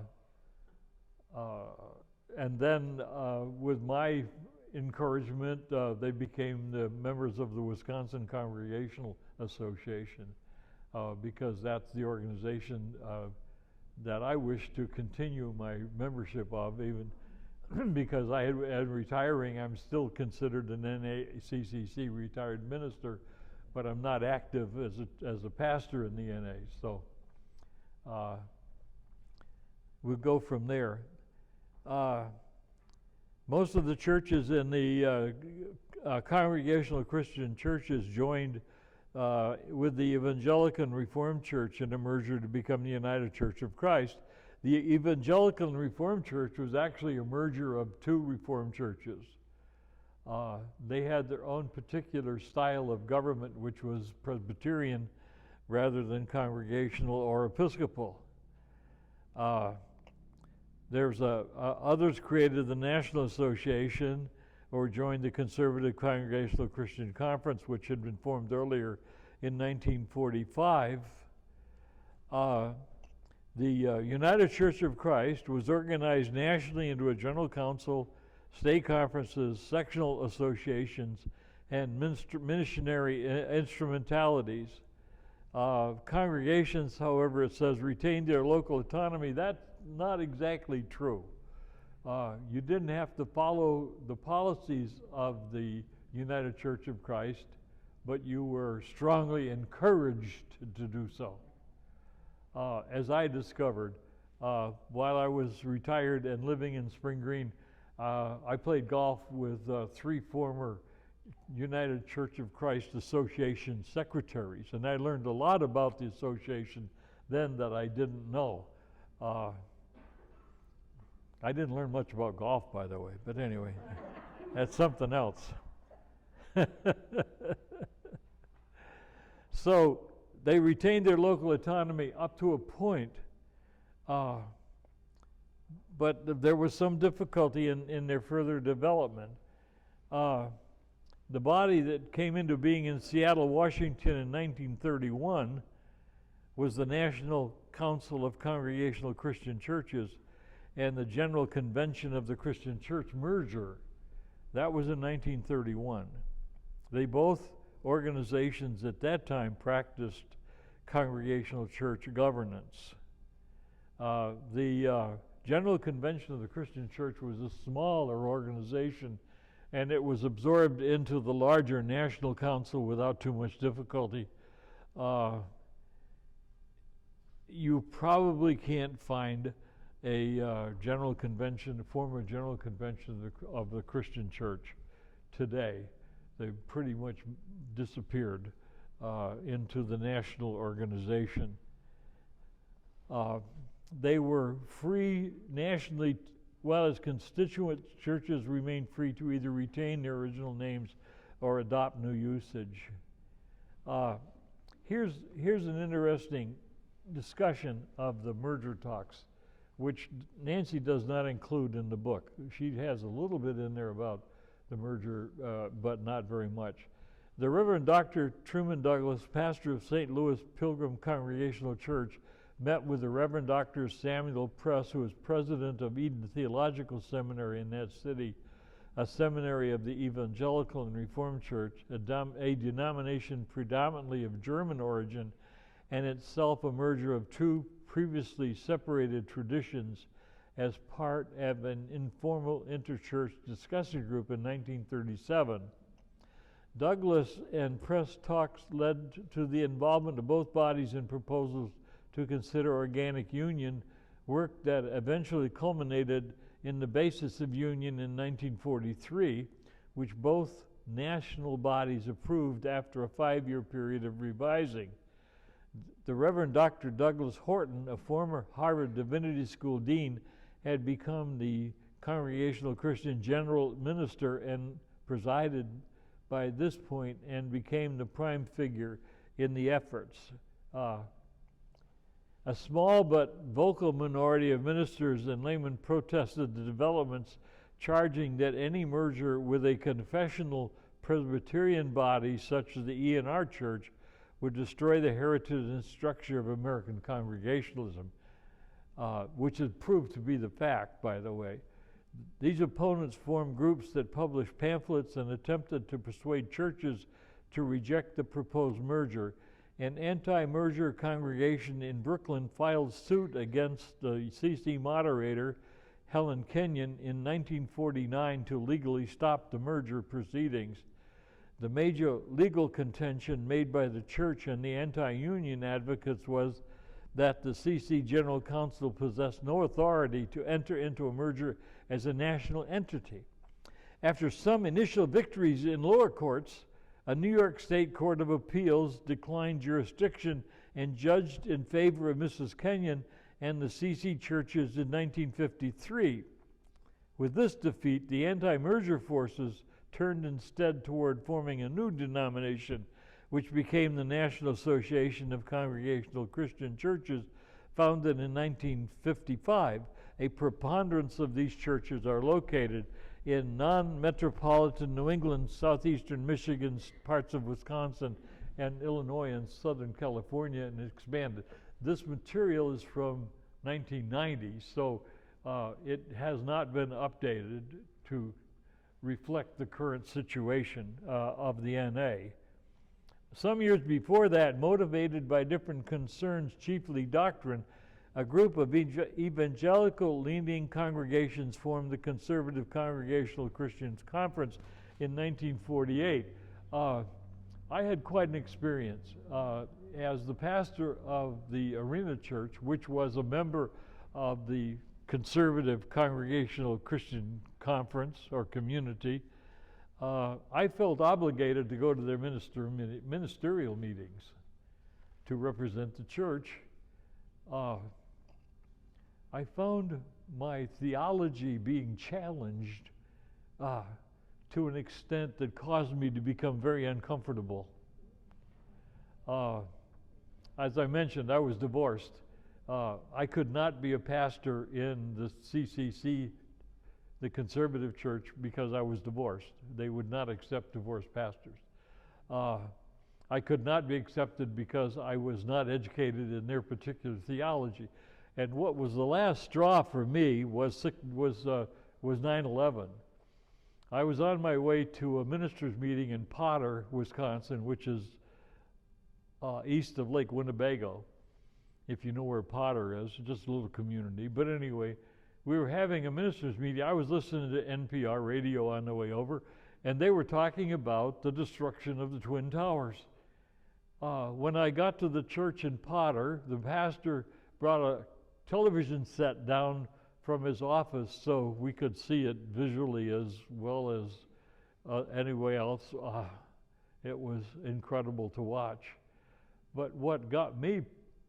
then with my encouragement, they became the members of the Wisconsin Congregational Association, because that's the organization that I wish to continue my membership of, even because I had retiring. I'm still considered an NACCC retired minister, but I'm not active as a pastor in the NA. So we'll go from there. Most of the churches in the Congregational Christian churches joined with the Evangelical and Reformed Church in a merger to become the United Church of Christ. The Evangelical and Reformed Church was actually a merger of 2 Reformed churches. They had their own particular style of government, which was Presbyterian rather than Congregational or Episcopal. Others created the National Association or joined the Conservative Congregational Christian Conference, which had been formed earlier in 1945. The United Church of Christ was organized nationally into a general council, state conferences, sectional associations, and missionary instrumentalities. Congregations, however, it says, retained their local autonomy. That's not exactly true. You didn't have to follow the policies of the United Church of Christ, but you were strongly encouraged to do so. As I discovered, while I was retired and living in Spring Green, I played golf with 3 former United Church of Christ Association secretaries, and I learned a lot about the association then that I didn't know. I didn't learn much about golf, by the way, but anyway, that's something else. So they retained their local autonomy up to a point, but there was some difficulty in their further development. The body that came into being in Seattle, Washington in 1931 was the National Council of Congregational Christian Churches and the General Convention of the Christian Church merger. That was in 1931. They both organizations at that time practiced congregational church governance. The General Convention of the Christian Church was a smaller organization, and it was absorbed into the larger National Council without too much difficulty. You probably can't find a General Convention, a former General Convention of the Christian Church today. They pretty much disappeared into the national organization. They were free nationally, while as constituent churches remained free to either retain their original names or adopt new usage. Here's an interesting discussion of the merger talks, which Nancy does not include in the book. She has a little bit in there about the merger, but not very much. The Reverend Dr. Truman Douglas, pastor of St. Louis Pilgrim Congregational Church, met with the Reverend Dr. Samuel Press, who was president of Eden Theological Seminary in that city, a seminary of the Evangelical and Reformed Church, a denomination predominantly of German origin, and itself a merger of 2 previously separated traditions as part of an informal interchurch discussion group in 1937. Douglas and Press talks led to the involvement of both bodies in proposals to consider organic union, work that eventually culminated in the basis of union in 1943, which both national bodies approved after a 5-year period of revising. The Reverend Dr. Douglas Horton, a former Harvard Divinity School dean, had become the Congregational Christian General Minister and presided by this point and became the prime figure in the efforts. A small but vocal minority of ministers and laymen protested the developments, charging that any merger with a confessional Presbyterian body such as the E&R Church would destroy the heritage and structure of American Congregationalism, which has proved to be the fact, by the way. These opponents formed groups that published pamphlets and attempted to persuade churches to reject the proposed merger. An anti-merger congregation in Brooklyn filed suit against the CC moderator, Helen Kenyon, in 1949 to legally stop the merger proceedings. The major legal contention made by the church and the anti-union advocates was that the CC General Council possessed no authority to enter into a merger as a national entity. After some initial victories in lower courts, a New York State Court of Appeals declined jurisdiction and judged in favor of Mrs. Kenyon and the CC churches in 1953. With this defeat, the anti-merger forces turned instead toward forming a new denomination, which became the National Association of Congregational Christian Churches, founded in 1955, a preponderance of these churches are located in non-metropolitan New England, southeastern Michigan, parts of Wisconsin, and Illinois and Southern California, and expanded. This material is from 1990, so it has not been updated to reflect the current situation of the NA. Some years before that, motivated by different concerns, chiefly doctrine, a group of evangelical-leaning congregations formed the Conservative Congregational Christians Conference in 1948. I had quite an experience. As the pastor of the Arena Church, which was a member of the Conservative Congregational Christian Conference or community, I felt obligated to go to their ministerial meetings to represent the church. I found my theology being challenged to an extent that caused me to become very uncomfortable. As I mentioned, I was divorced. I could not be a pastor in the CCC, the conservative church, because I was divorced. They would not accept divorced pastors. I could not be accepted because I was not educated in their particular theology. And what was the last straw for me was 9/11. I was on my way to a ministers' meeting in Potter, Wisconsin, which is east of Lake Winnebago, if you know where Potter is, just a little community. But anyway, we were having a ministers' meeting. I was listening to NPR radio on the way over, and they were talking about the destruction of the Twin Towers. When I got to the church in Potter, the pastor brought a television set down from his office so we could see it visually as well as anywhere else. It was incredible to watch. But what got me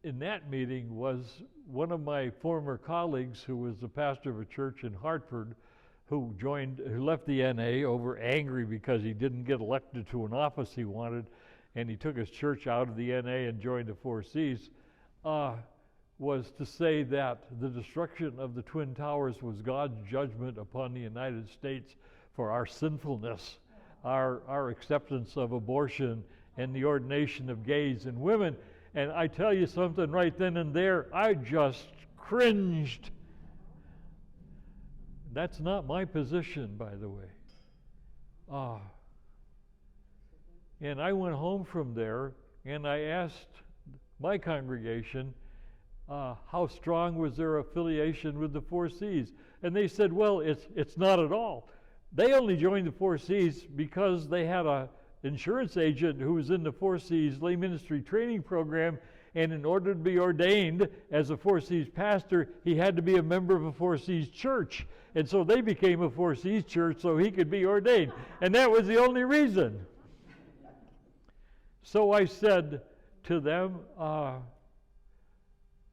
in that meeting was one of my former colleagues, who was the pastor of a church in Hartford, who left the NA over angry because he didn't get elected to an office he wanted, and he took his church out of the NA and joined the Four Cs, was to say that the destruction of the Twin Towers was God's judgment upon the United States for our sinfulness, our acceptance of abortion and the ordination of gays and women. And I tell you something right then and there, I just cringed. That's not my position, by the way. And I went home from there and I asked my congregation, how strong was their affiliation with the Four Cs? And they said, well, it's not at all. They only joined the Four Cs because they had an insurance agent who was in the Four Cs lay ministry training program, and in order to be ordained as a Four Cs pastor, he had to be a member of a Four Cs church. And so they became a Four Cs church so he could be ordained. And that was the only reason. So I said to them,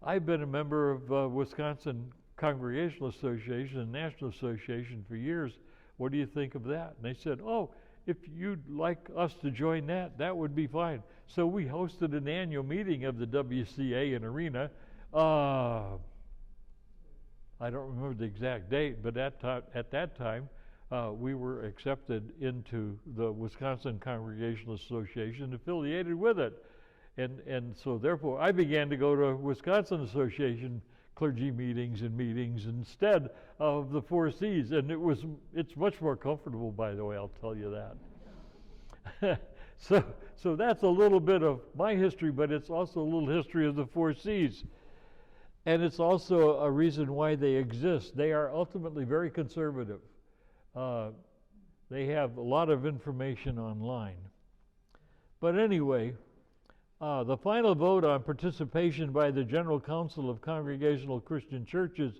I've been a member of Wisconsin Congregational Association and National Association for years. What do you think of that? And they said, oh, if you'd like us to join that, that would be fine. So we hosted an annual meeting of the WCA in Arena. I don't remember the exact date, but at that time, we were accepted into the Wisconsin Congregational Association, affiliated with it. And so therefore, I began to go to Wisconsin Association clergy meetings instead of the Four Cs. And it's much more comfortable, by the way, I'll tell you that. So that's a little bit of my history, but it's also a little history of the Four Cs. And it's also a reason why they exist. They are ultimately very conservative. They have a lot of information online. But anyway, the final vote on participation by the General Council of Congregational Christian Churches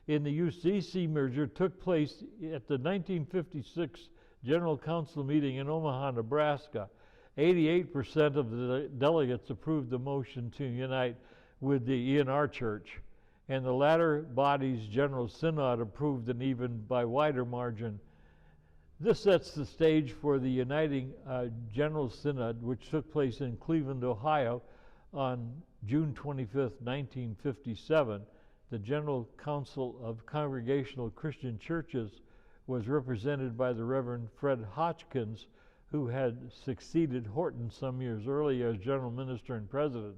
in the UCC merger took place at the 1956 General Council meeting in Omaha, Nebraska. 88% of the delegates approved the motion to unite with the ENR Church, and the latter body's General Synod approved an even by wider margin. This sets the stage for the uniting General Synod, which took place in Cleveland, Ohio on June 25th, 1957, the General Council of Congregational Christian Churches was represented by the Reverend Fred Hodgkins, who had succeeded Horton some years earlier as General Minister and President.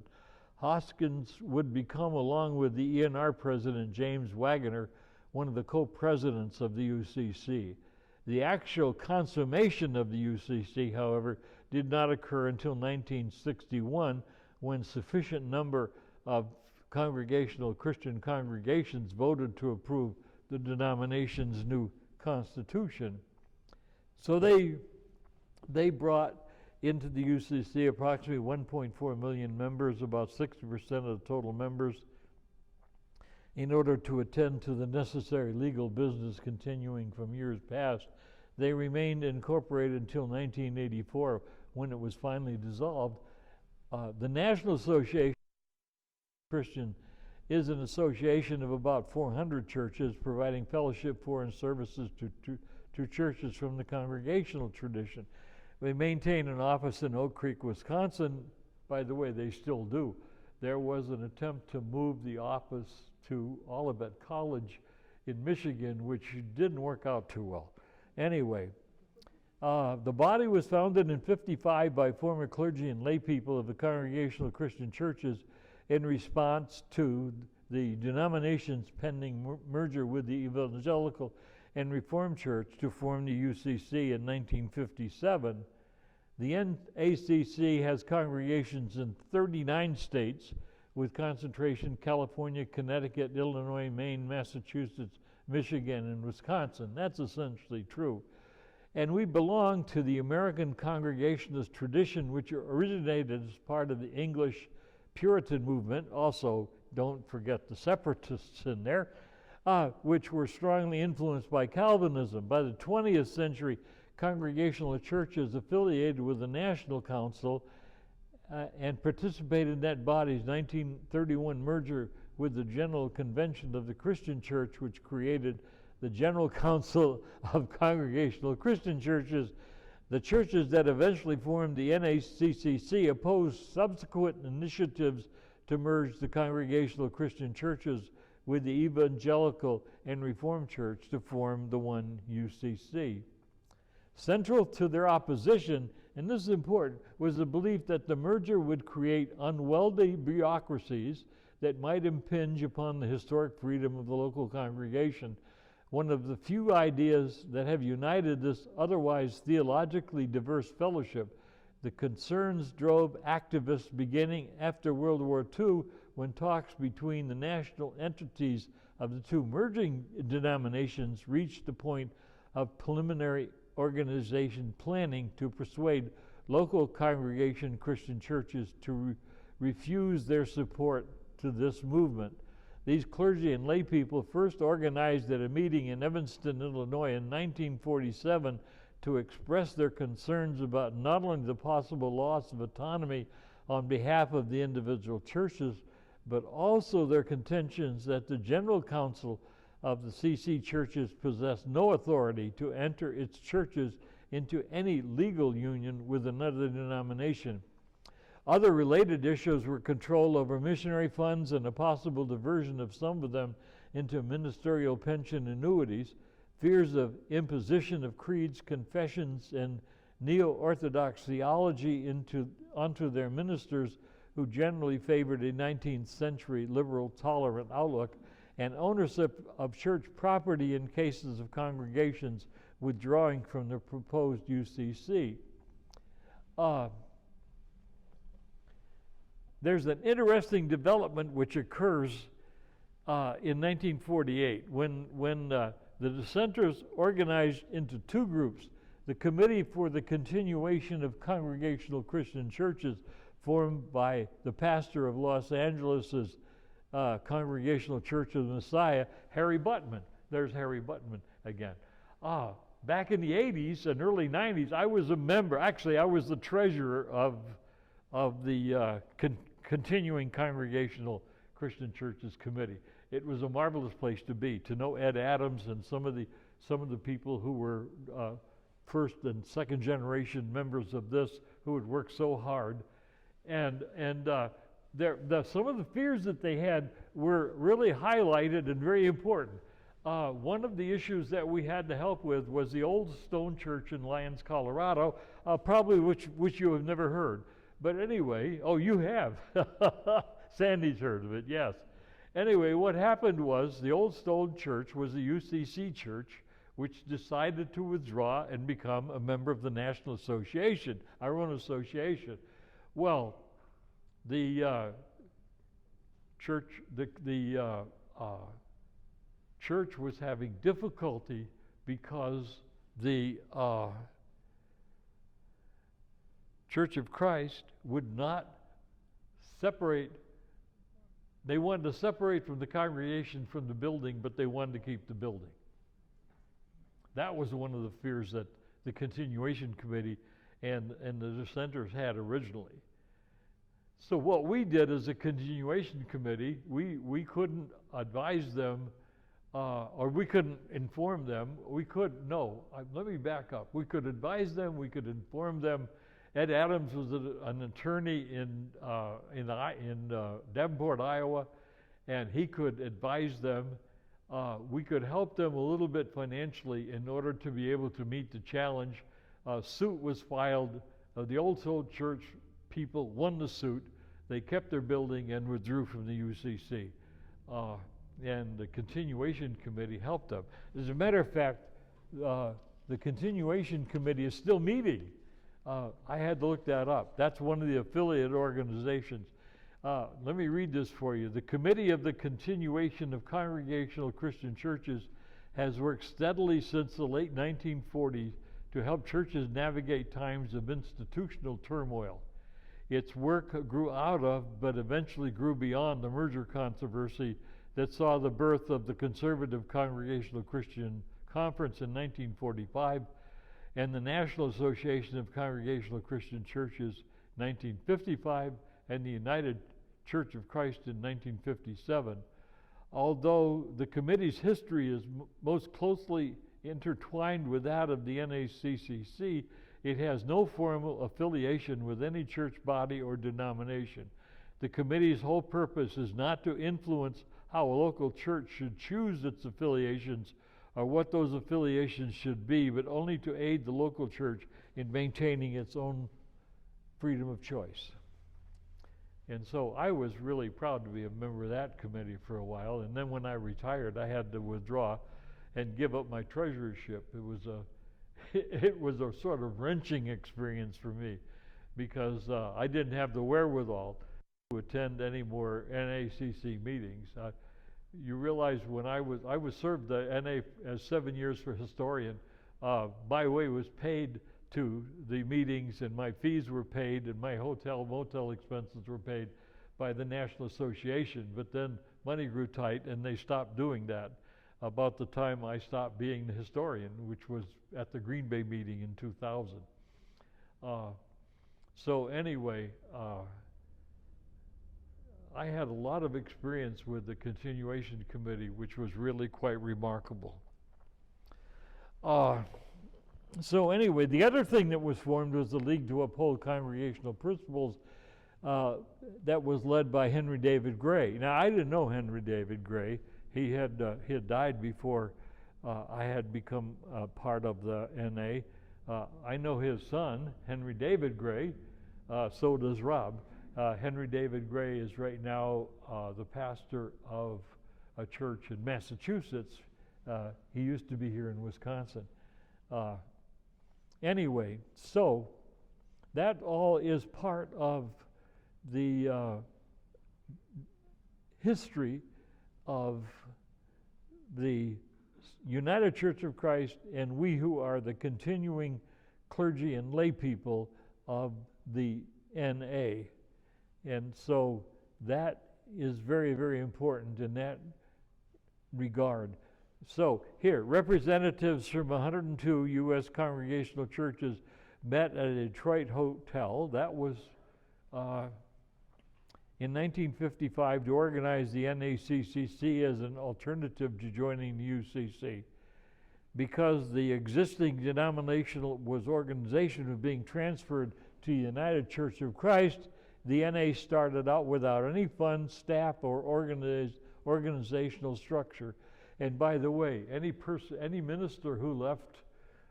Hoskins would become, along with the ENR President James Wagoner, one of the co-presidents of the UCC. The actual consummation of the UCC, however, did not occur until 1961, when sufficient number of Congregational Christian congregations voted to approve the denomination's new constitution. So they brought into the UCC approximately 1.4 million members, about 60% of the total members, in order to attend to the necessary legal business continuing from years past. They remained incorporated until 1984, when it was finally dissolved. The National Association of Christian is an association of about 400 churches, providing fellowship for and services to churches from the Congregational tradition. They maintain an office in Oak Creek, Wisconsin. By the way, they still do. There was an attempt to move the office to Olivet College in Michigan, which didn't work out too well. Anyway, the body was founded in '55 by former clergy and lay people of the Congregational Christian Churches in response to the denomination's pending merger with the Evangelical and Reformed Church to form the UCC in 1957. The NACC has congregations in 39 states, with concentration California, Connecticut, Illinois, Maine, Massachusetts, Michigan, and Wisconsin. That's essentially true. And we belong to the American Congregationalist tradition, which originated as part of the English Puritan movement. Also, don't forget the separatists in there, which were strongly influenced by Calvinism. By the 20th century, Congregational churches affiliated with the National Council and participated in that body's 1931 merger with the General Convention of the Christian Church, which created the General Council of Congregational Christian Churches. The churches that eventually formed the NACCC opposed subsequent initiatives to merge the Congregational Christian Churches with the Evangelical and Reformed Church to form the one UCC. Central to their opposition, and this is important, was the belief that the merger would create unwieldy bureaucracies that might impinge upon the historic freedom of the local congregation. One of the few ideas that have united this otherwise theologically diverse fellowship. The concerns drove activists beginning after World War II, when talks between the national entities of the two merging denominations reached the point of preliminary organization planning to persuade local congregation Christian churches to refuse their support to this movement. These clergy and lay people first organized at a meeting in Evanston, Illinois in 1947 to express their concerns about not only the possible loss of autonomy on behalf of the individual churches, but also their contentions that the General Council of the CC churches possessed no authority to enter its churches into any legal union with another denomination. Other related issues were control over missionary funds and a possible diversion of some of them into ministerial pension annuities, fears of imposition of creeds, confessions, and neo-Orthodox theology onto their ministers, who generally favored a 19th century liberal tolerant outlook, and ownership of church property in cases of congregations withdrawing from the proposed UCC. There's an interesting development which occurs in 1948 when the dissenters organized into two groups. The Committee for the Continuation of Congregational Christian Churches, formed by the pastor of Los Angeles's Congregational Church of the Messiah, Harry Buttman. There's Harry Buttman again. Back in the 80s and early 90s, I was a member. Actually, I was the treasurer of the Continuing Congregational Christian Churches Committee. It was a marvelous place to be, to know Ed Adams and some of the people who were first and second generation members of this, who had worked so hard. And some of the fears that they had were really highlighted and very important. One of the issues that we had to help with was the old stone church in Lyons, Colorado, probably which you have never heard. But anyway, oh, you have. Sandy's heard of it, yes. Anyway, what happened was the old stone church was a UCC church which decided to withdraw and become a member of the National Association, our own association. Well, the church was having difficulty because the Church of Christ would not separate. They wanted to separate from the congregation from the building, but they wanted to keep the building. That was one of the fears that the continuation committee and the dissenters had originally. So what we did as a continuation committee, we couldn't advise them, or we couldn't inform them. Let me back up. We could advise them, we could inform them. Ed Adams was an attorney in Davenport, Iowa, and he could advise them. We could help them a little bit financially in order to be able to meet the challenge. Suit was filed. The Old Soul Church people won the suit. They kept their building and withdrew from the UCC. And the continuation committee helped them. As a matter of fact, the continuation committee is still meeting. I had to look that up. That's one of the affiliate organizations. Let me read this for you. The Committee of the Continuation of Congregational Christian Churches has worked steadily since the late 1940s to help churches navigate times of institutional turmoil. Its work grew out of, but eventually grew beyond, the merger controversy that saw the birth of the Conservative Congregational Christian Conference in 1945 and the National Association of Congregational Christian Churches 1955 and the United Church of Christ in 1957. Although the committee's history is most closely intertwined with that of the NACCC, it has no formal affiliation with any church body or denomination. The committee's whole purpose is not to influence how a local church should choose its affiliations or what those affiliations should be, but only to aid the local church in maintaining its own freedom of choice. And so I was really proud to be a member of that committee for a while, and then when I retired, I had to withdraw and give up my treasurership. It was a sort of wrenching experience for me because I didn't have the wherewithal to attend any more NACC meetings. You realize when I was served the NA as 7 years for historian, my way was paid to the meetings and my fees were paid and my hotel motel expenses were paid by the National Association, but then money grew tight and they stopped doing that about the time I stopped being the historian, which was at the Green Bay meeting in 2000. So anyway, I had a lot of experience with the continuation committee, which was really quite remarkable. So anyway, the other thing that was formed was the League to Uphold Congregational Principles that was led by Henry David Gray. Now, I didn't know Henry David Gray. He had died before I had become part of the NA. I know his son, Henry David Gray, so does Rob. Henry David Gray is right now the pastor of a church in Massachusetts. He used to be here in Wisconsin. Anyway, so that all is part of the history of the United Church of Christ and we who are the continuing clergy and lay people of the NA. And so that is very, very important in that regard. So here, representatives from 102 U.S. Congregational churches met at a Detroit hotel. That was in 1955 to organize the NACCC as an alternative to joining the UCC. Because the existing denominational organization was being transferred to the United Church of Christ, the NA started out without any funds, staff, or organizational structure. And by the way, any minister who left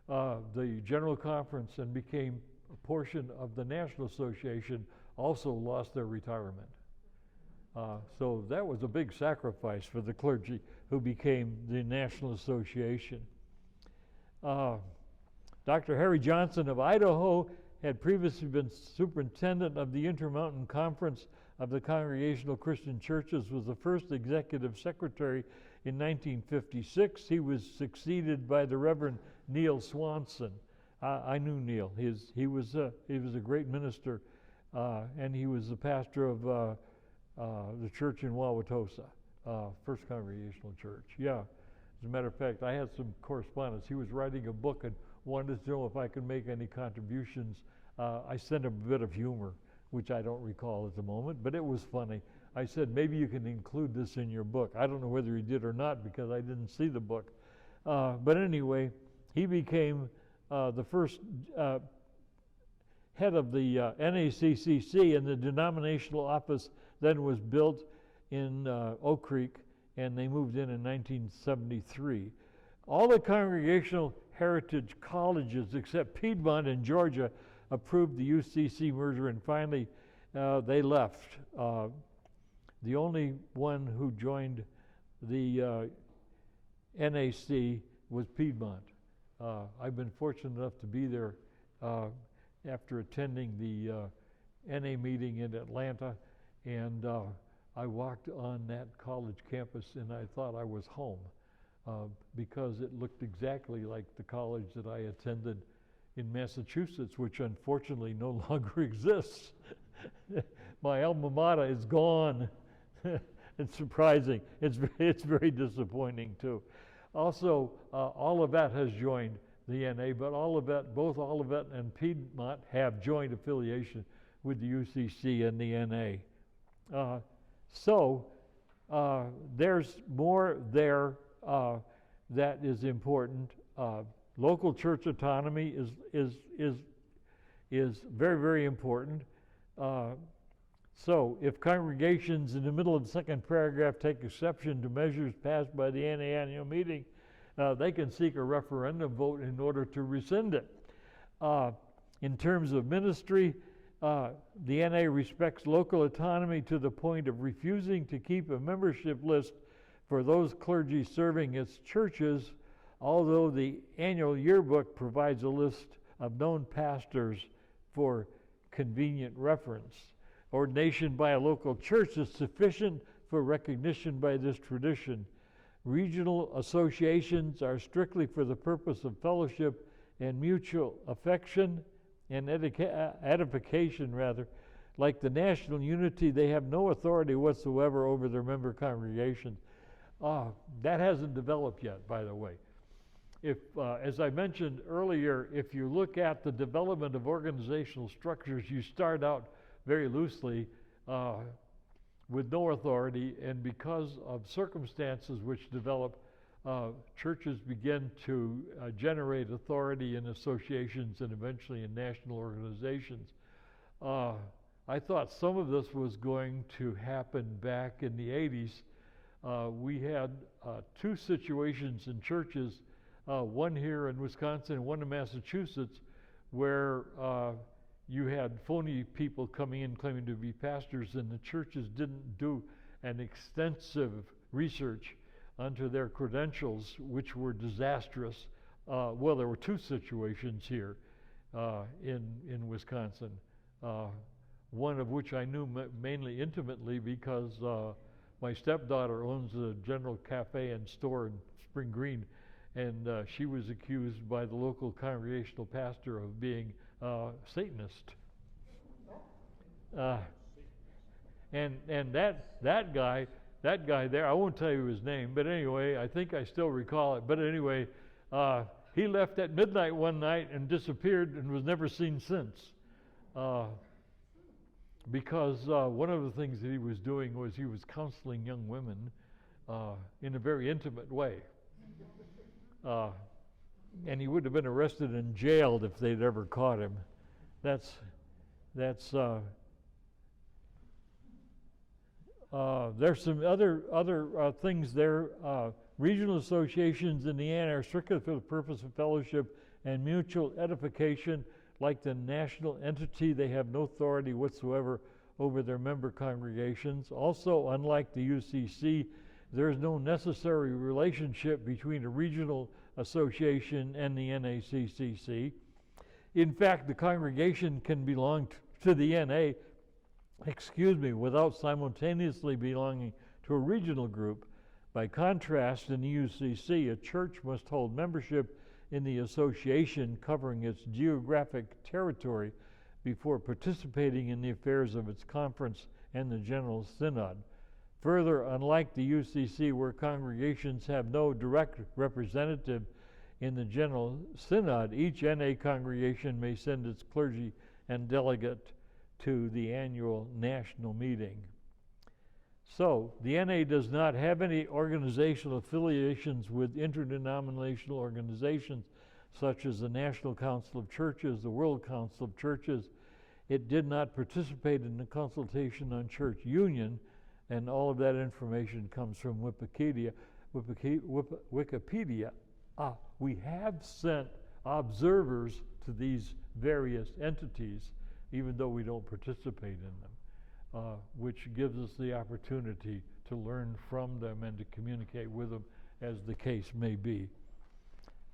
the General Conference and became a portion of the National Association also lost their retirement. So that was a big sacrifice for the clergy who became the National Association. Dr. Harry Johnson of Idaho had previously been superintendent of the Intermountain Conference of the Congregational Christian Churches, was the first executive secretary in 1956. He was succeeded by the Reverend Neil Swanson. I knew Neil. He was a great minister, and he was the pastor of the church in Wauwatosa, First Congregational Church. Yeah, as a matter of fact, I had some correspondence. He was writing a book and wanted to know if I could make any contributions. I sent him a bit of humor, which I don't recall at the moment, but it was funny. I said, maybe you can include this in your book. I don't know whether he did or not because I didn't see the book. But anyway, he became the first head of the NACCC, and the denominational office then was built in Oak Creek, and they moved in 1973. All the Congregational Heritage colleges except Piedmont in Georgia approved the UCC merger, and finally they left. The only one who joined the NAC was Piedmont. I've been fortunate enough to be there after attending the NA meeting in Atlanta, and I walked on that college campus and I thought I was home because it looked exactly like the college that I attended in Massachusetts, which unfortunately no longer exists. My alma mater is gone. It's surprising. It's very disappointing too. Also, Olivet has joined the NA, but both Olivet and Piedmont have joint affiliation with the UCC and the NA. So there's more there that is important. Local church autonomy is very, very important. So if congregations in the middle of the second paragraph take exception to measures passed by the NA annual meeting, they can seek a referendum vote in order to rescind it. In terms of ministry, the NA respects local autonomy to the point of refusing to keep a membership list for those clergy serving its churches, although the annual yearbook provides a list of known pastors for convenient reference. Ordination by a local church is sufficient for recognition by this tradition. Regional associations are strictly for the purpose of fellowship and mutual affection and edification, rather. Like the national unity, they have no authority whatsoever over their member congregations. That hasn't developed yet, by the way. If, as I mentioned earlier, if you look at the development of organizational structures, you start out very loosely with no authority, and because of circumstances which develop, churches begin to generate authority in associations and eventually in national organizations. I thought some of this was going to happen back in the 80s. We had two situations in churches, one here in Wisconsin and one in Massachusetts, where you had phony people coming in claiming to be pastors, and the churches didn't do an extensive research onto their credentials, which were disastrous. Well, there were two situations here in Wisconsin, one of which I knew mainly intimately because my stepdaughter owns a General Cafe and store in Spring Green, and she was accused by the local congregational pastor of being Satanist. And that guy there, I won't tell you his name, but anyway, I think I still recall it. But anyway, he left at midnight one night and disappeared and was never seen since. Because one of the things that he was doing was he was counseling young women in a very intimate way. And he would have been arrested and jailed if they'd ever caught him. That's There's some other things there. Regional associations in the NA are strictly for the purpose of fellowship and mutual edification. Like the national entity, they have no authority whatsoever over their member congregations. Also, unlike the UCC, there is no necessary relationship between a regional association and the NACCC. In fact, the congregation can belong to the NA, without simultaneously belonging to a regional group. By contrast, in the UCC, a church must hold membership in the association covering its geographic territory before participating in the affairs of its conference and the General Synod. Further, unlike the UCC, where congregations have no direct representative in the General Synod, each NA congregation may send its clergy and delegate to the annual national meeting. So, the NA does not have any organizational affiliations with interdenominational organizations such as the National Council of Churches, the World Council of Churches. It did not participate in the consultation on church union, and all of that information comes from Wikipedia. We have sent observers to these various entities, even though we don't participate in them, which gives us the opportunity to learn from them and to communicate with them as the case may be.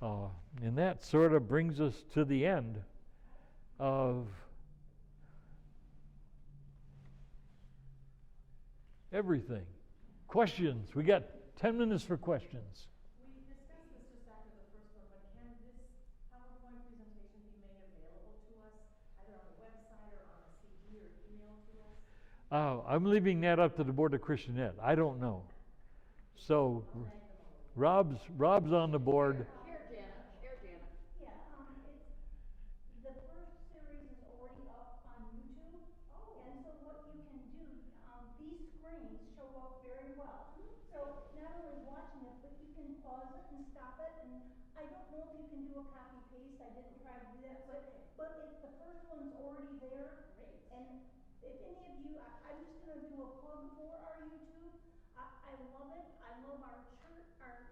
And that sort of brings us to the end of everything. Questions? We got 10 minutes for questions. We discussed this just after the first one, but can this PowerPoint presentation be made available to us, either on the website or on a CD or email to us? I'm leaving that up to the Board of Christian Ed. I don't know. So, Rob's on the board. Share, Janet, share, Janet. Yeah, the first series is already up on YouTube. Oh. And so what you can do, these screens show up very well. So not only watching it, but you can pause it and stop it, and I don't know if you can do a copy paste, I didn't try to do that, but if the first one's already there, Great. and if any of you, I'm just gonna do a plug for our YouTube. I love it, I love our church,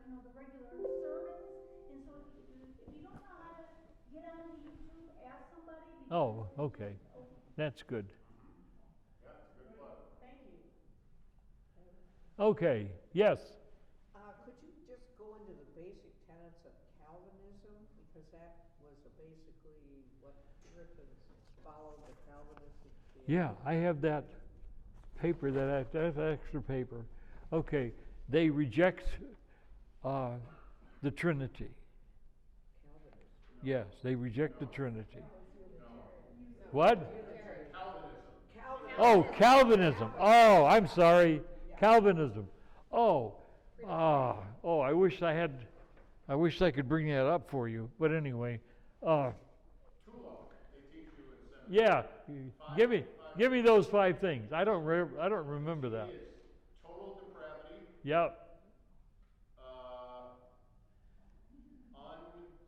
the regular sermons, and so if you don't know how to get onto YouTube, ask somebody. Oh, okay. That's good. Yeah, it's a good plug. Thank you. Okay, yes. Could you just go into the basic tenets of Calvinism? Because that was basically what Puritans followed, the Calvinistic theology. Yeah, I have that paper, that extra paper. Okay, they reject the Trinity. Calvinism. Yes, they reject the Trinity. What? Calvinism. Oh, Calvinism. Oh, I'm sorry. Calvinism. Oh, I wish I could bring that up for you. But anyway, Tula, they teach you in seminary. yeah, give me those 5 things. I don't remember that. It is total depravity, Yep.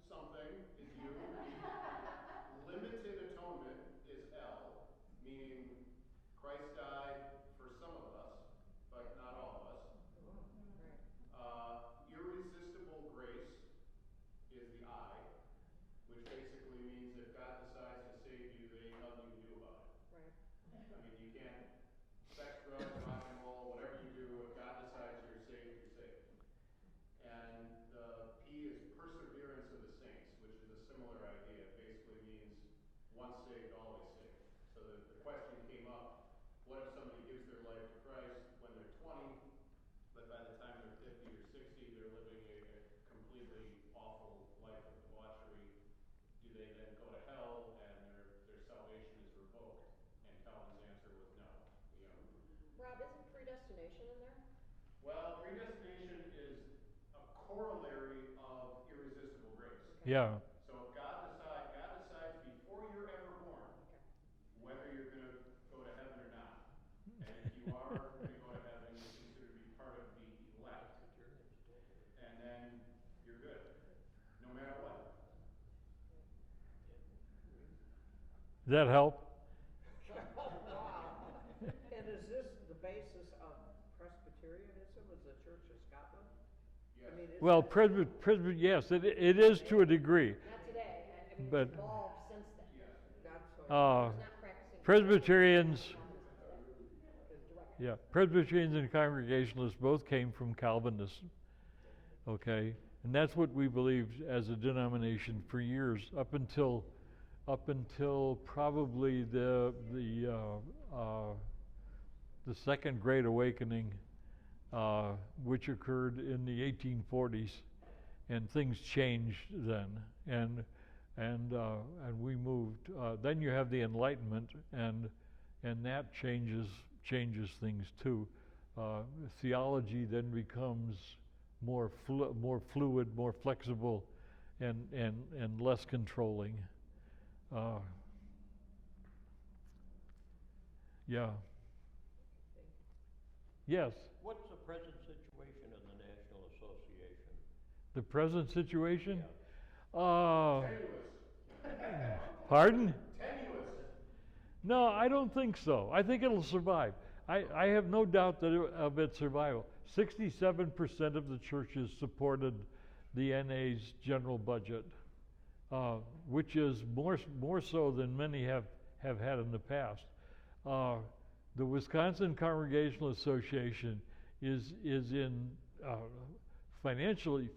something is U. Limited atonement is L, meaning Christ died for some of us, but not all of us. Irresistible grace is the I, which basically means if God decides to save you, there ain't nothing you can do about it. Right. I mean, you can't sex, drugs, rock and roll, whatever you do, if God decides you're saved, you're saved. And the P is perseverance of the saints, which is a similar idea. It basically means once saved, always saved. So the question came up, what if somebody gives their life to Christ when they're 20, but by the time they're 50 or 60, they're living a completely awful life of debauchery? Do they then go to hell and their salvation is revoked? And Calvin's answer was no. Rob, isn't predestination in there? Well, predestination is a corollary of irresistible grace. Yeah. So if God decides before you're ever born whether you're going to go to heaven or not. And if you are going to go to heaven, you're considered to be part of the elect. And then you're good, no matter what. Does that help? Wow. And is this the basis of mean, is Well, that yes, it is to a degree. Not today, I mean, But- it's evolved since then. not so? It's not practicing. Presbyterians, Is direct. yeah, Presbyterians and Congregationalists both came from Calvinism, okay? And that's what we believed as a denomination for years, up until probably the Second Great Awakening, which occurred in the 1840s, and things changed then, and we moved. Then you have the Enlightenment, and that changes things too. Theology then becomes more fluid, more flexible, and less controlling. Yeah. Yes. What's the present situation of the National Association? The present situation? Tenuous. Pardon? Tenuous. No, I don't think so. I think it'll survive. I have no doubt of its survival. 67% of the churches supported the NA's general budget, which is more so than many have had in the past. The Wisconsin Congregational Association is in financially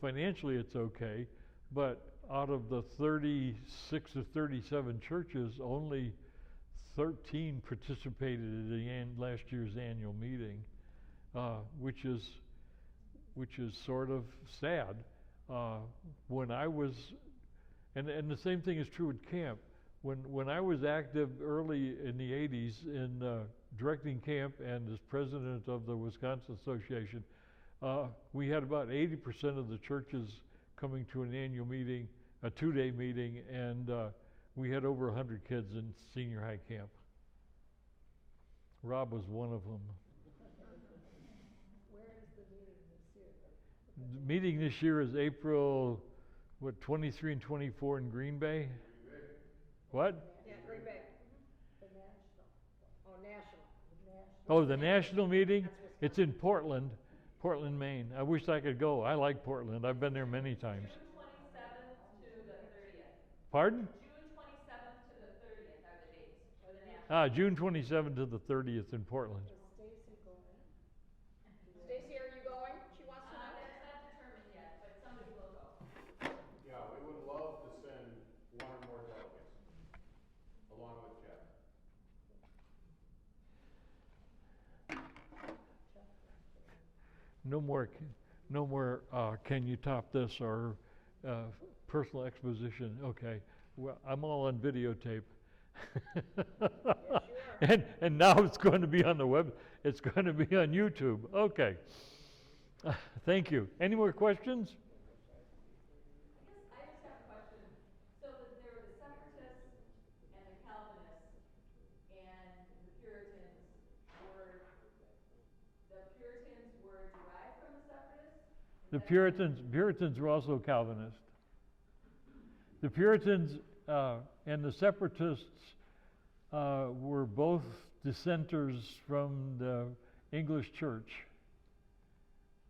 it's okay, but out of the 36 or 37 churches, only 13 participated in last year's annual meeting, which is sort of sad. When I was, and the same thing is true at camp. When I was active early in the 80s in directing camp and as president of the Wisconsin Association, we had about 80% of the churches coming to an annual meeting, a 2-day meeting, and we had over 100 kids in senior high camp. Rob was one of them. Where is the meeting this year? The meeting this year is April, 23 and 24 in Green Bay? What? Yeah, Green Bay. The national. Oh, national. Oh, the national meeting? It's in Portland, Maine. I wish I could go. I like Portland. I've been there many times. June 27th to the 30th. Pardon? June 27th to the 30th are the dates for the national. June 27th to the 30th in Portland. Stacy going? Stacy, are you going? She wants to know. That's not determined yet, but somebody will go. Yeah, we would love to send one or more delegates, along with Jeff. No more. Can you top this or personal exposition? Okay. Well, I'm all on videotape. Yes, you are. and now it's going to be on the web. It's going to be on YouTube. Okay. Thank you. Any more questions? I just have a question. So that there were the separatists and the Calvinists and the Puritans were derived from the separatists? The Puritans were also Calvinist. The Puritans and the Separatists were both dissenters from the English Church.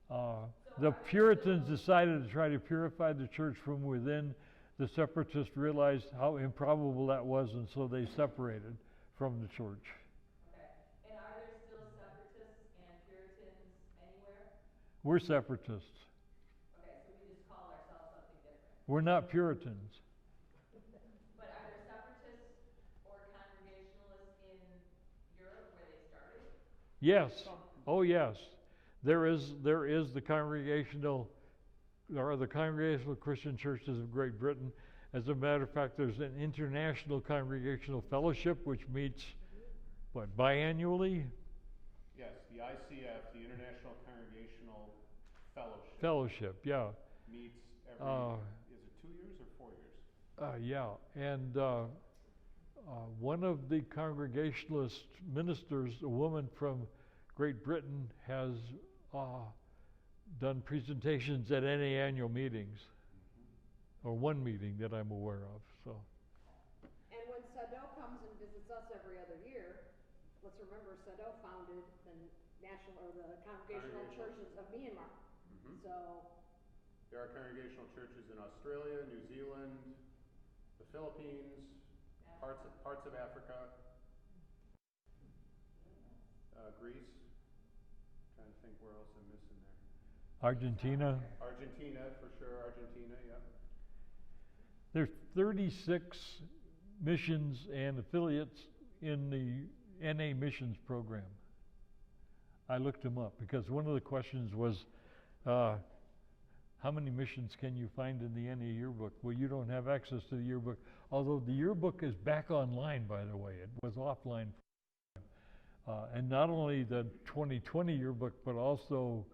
The Puritans decided to try to purify the church from within. The Separatists realized how improbable that was, and so they separated from the church. Okay. And are there still separatists and Puritans anywhere? We're Separatists. Okay, so we just call ourselves something different. We're not Puritans. But are there separatists or Congregationalists in Europe where they started? Yes. Oh, yes. There are the Congregational Christian Churches of Great Britain. As a matter of fact, there's an International Congregational Fellowship which meets, biannually? Yes, the ICF, the International Congregational Fellowship. Fellowship, yeah. Meets every, is it 2 years or 4 years? Yeah, and one of the Congregationalist ministers, a woman from Great Britain, has done presentations at any annual meetings, or one meeting that I'm aware of. So. And when Sado comes and visits us every other year, let's remember Sado founded the national or the Congregational Churches of Myanmar. So There are Congregational churches in Australia, New Zealand, the Philippines, parts of Africa, Greece. Trying to think where else I'm missing there. Argentina. Argentina, for sure, Argentina, yeah. There's 36 missions and affiliates in the NA missions program. I looked them up because one of the questions was, how many missions can you find in the NA yearbook? Well, you don't have access to the yearbook, although the yearbook is back online, by the way. It was offline. And not only the 2020 yearbook, but also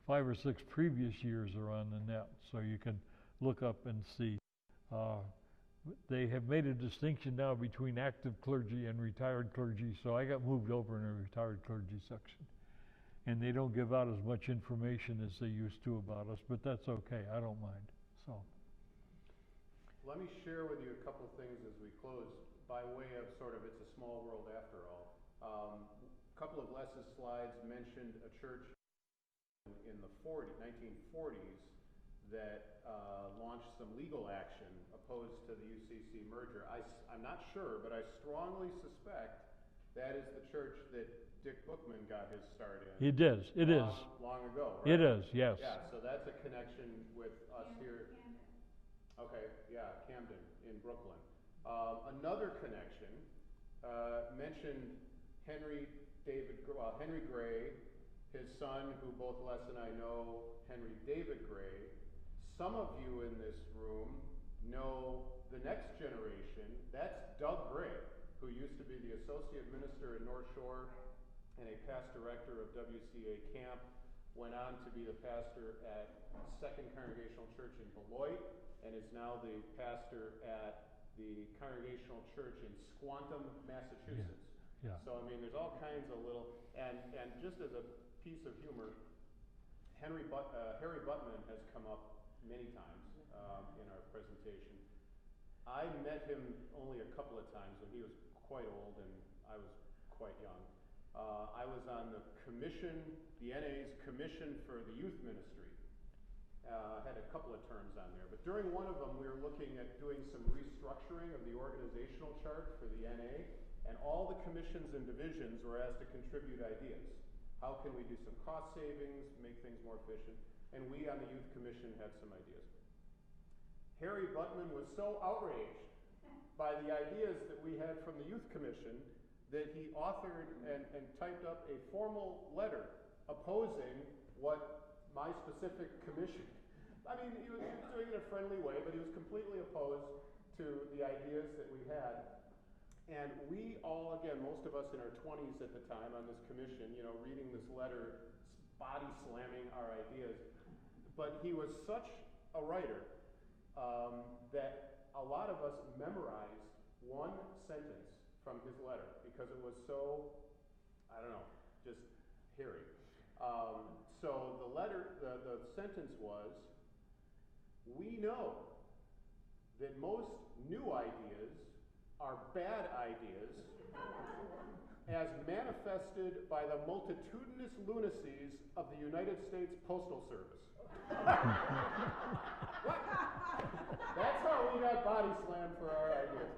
5 or 6 previous years are on the net, so you can look up and see. They have made a distinction now between active clergy and retired clergy, so I got moved over in a retired clergy section. And they don't give out as much information as they used to about us, but that's okay, I don't mind. So, let me share with you a couple things as we close, by way of sort of it's a small world after all. A couple of Les's slides mentioned a church in the 1940s that launched some legal action opposed to the UCC merger. I'm not sure, but I strongly suspect that is the church that Dick Bookman got his start in. it is, it is. Long ago, right? It is, yes. Yeah, so that's a connection with us here. Okay, yeah, Camden in Brooklyn. Another connection mentioned Henry Gray, his son, who both Les and I know, Henry David Gray. Some of you in this room know the next generation. That's Doug Gray, who used to be the associate minister in North Shore and a past director of WCA Camp, went on to be the pastor at Second Congregational Church in Beloit, and is now the pastor at the Congregational Church in Squantum, Massachusetts. Yeah. So, I mean, there's all kinds of little, and just as a piece of humor, Harry Buttman has come up many times in our presentation. I met him only a couple of times when he was quite old and I was quite young. I was on the commission, the NA's commission for the youth ministry. Had a couple of terms on there, but during one of them we were looking at doing some restructuring of the organizational chart for the NA, and all the commissions and divisions were asked to contribute ideas. How can we do some cost savings, make things more efficient? And we on the youth commission had some ideas. Harry Buttman was so outraged by the ideas that we had from the youth commission that he authored and typed up a formal letter opposing what my specific commission. I mean, he was doing it in a friendly way, but he was completely opposed to the ideas that we had. And we all, again, most of us in our 20s at the time on this commission, you know, reading this letter, body slamming our ideas. But he was such a writer that a lot of us memorized one sentence from his letter because it was so, I don't know, just hairy. So the letter, the sentence was, we know that most new ideas are bad ideas as manifested by the multitudinous lunacies of the United States Postal Service. What? That's how we got body slammed for our ideas.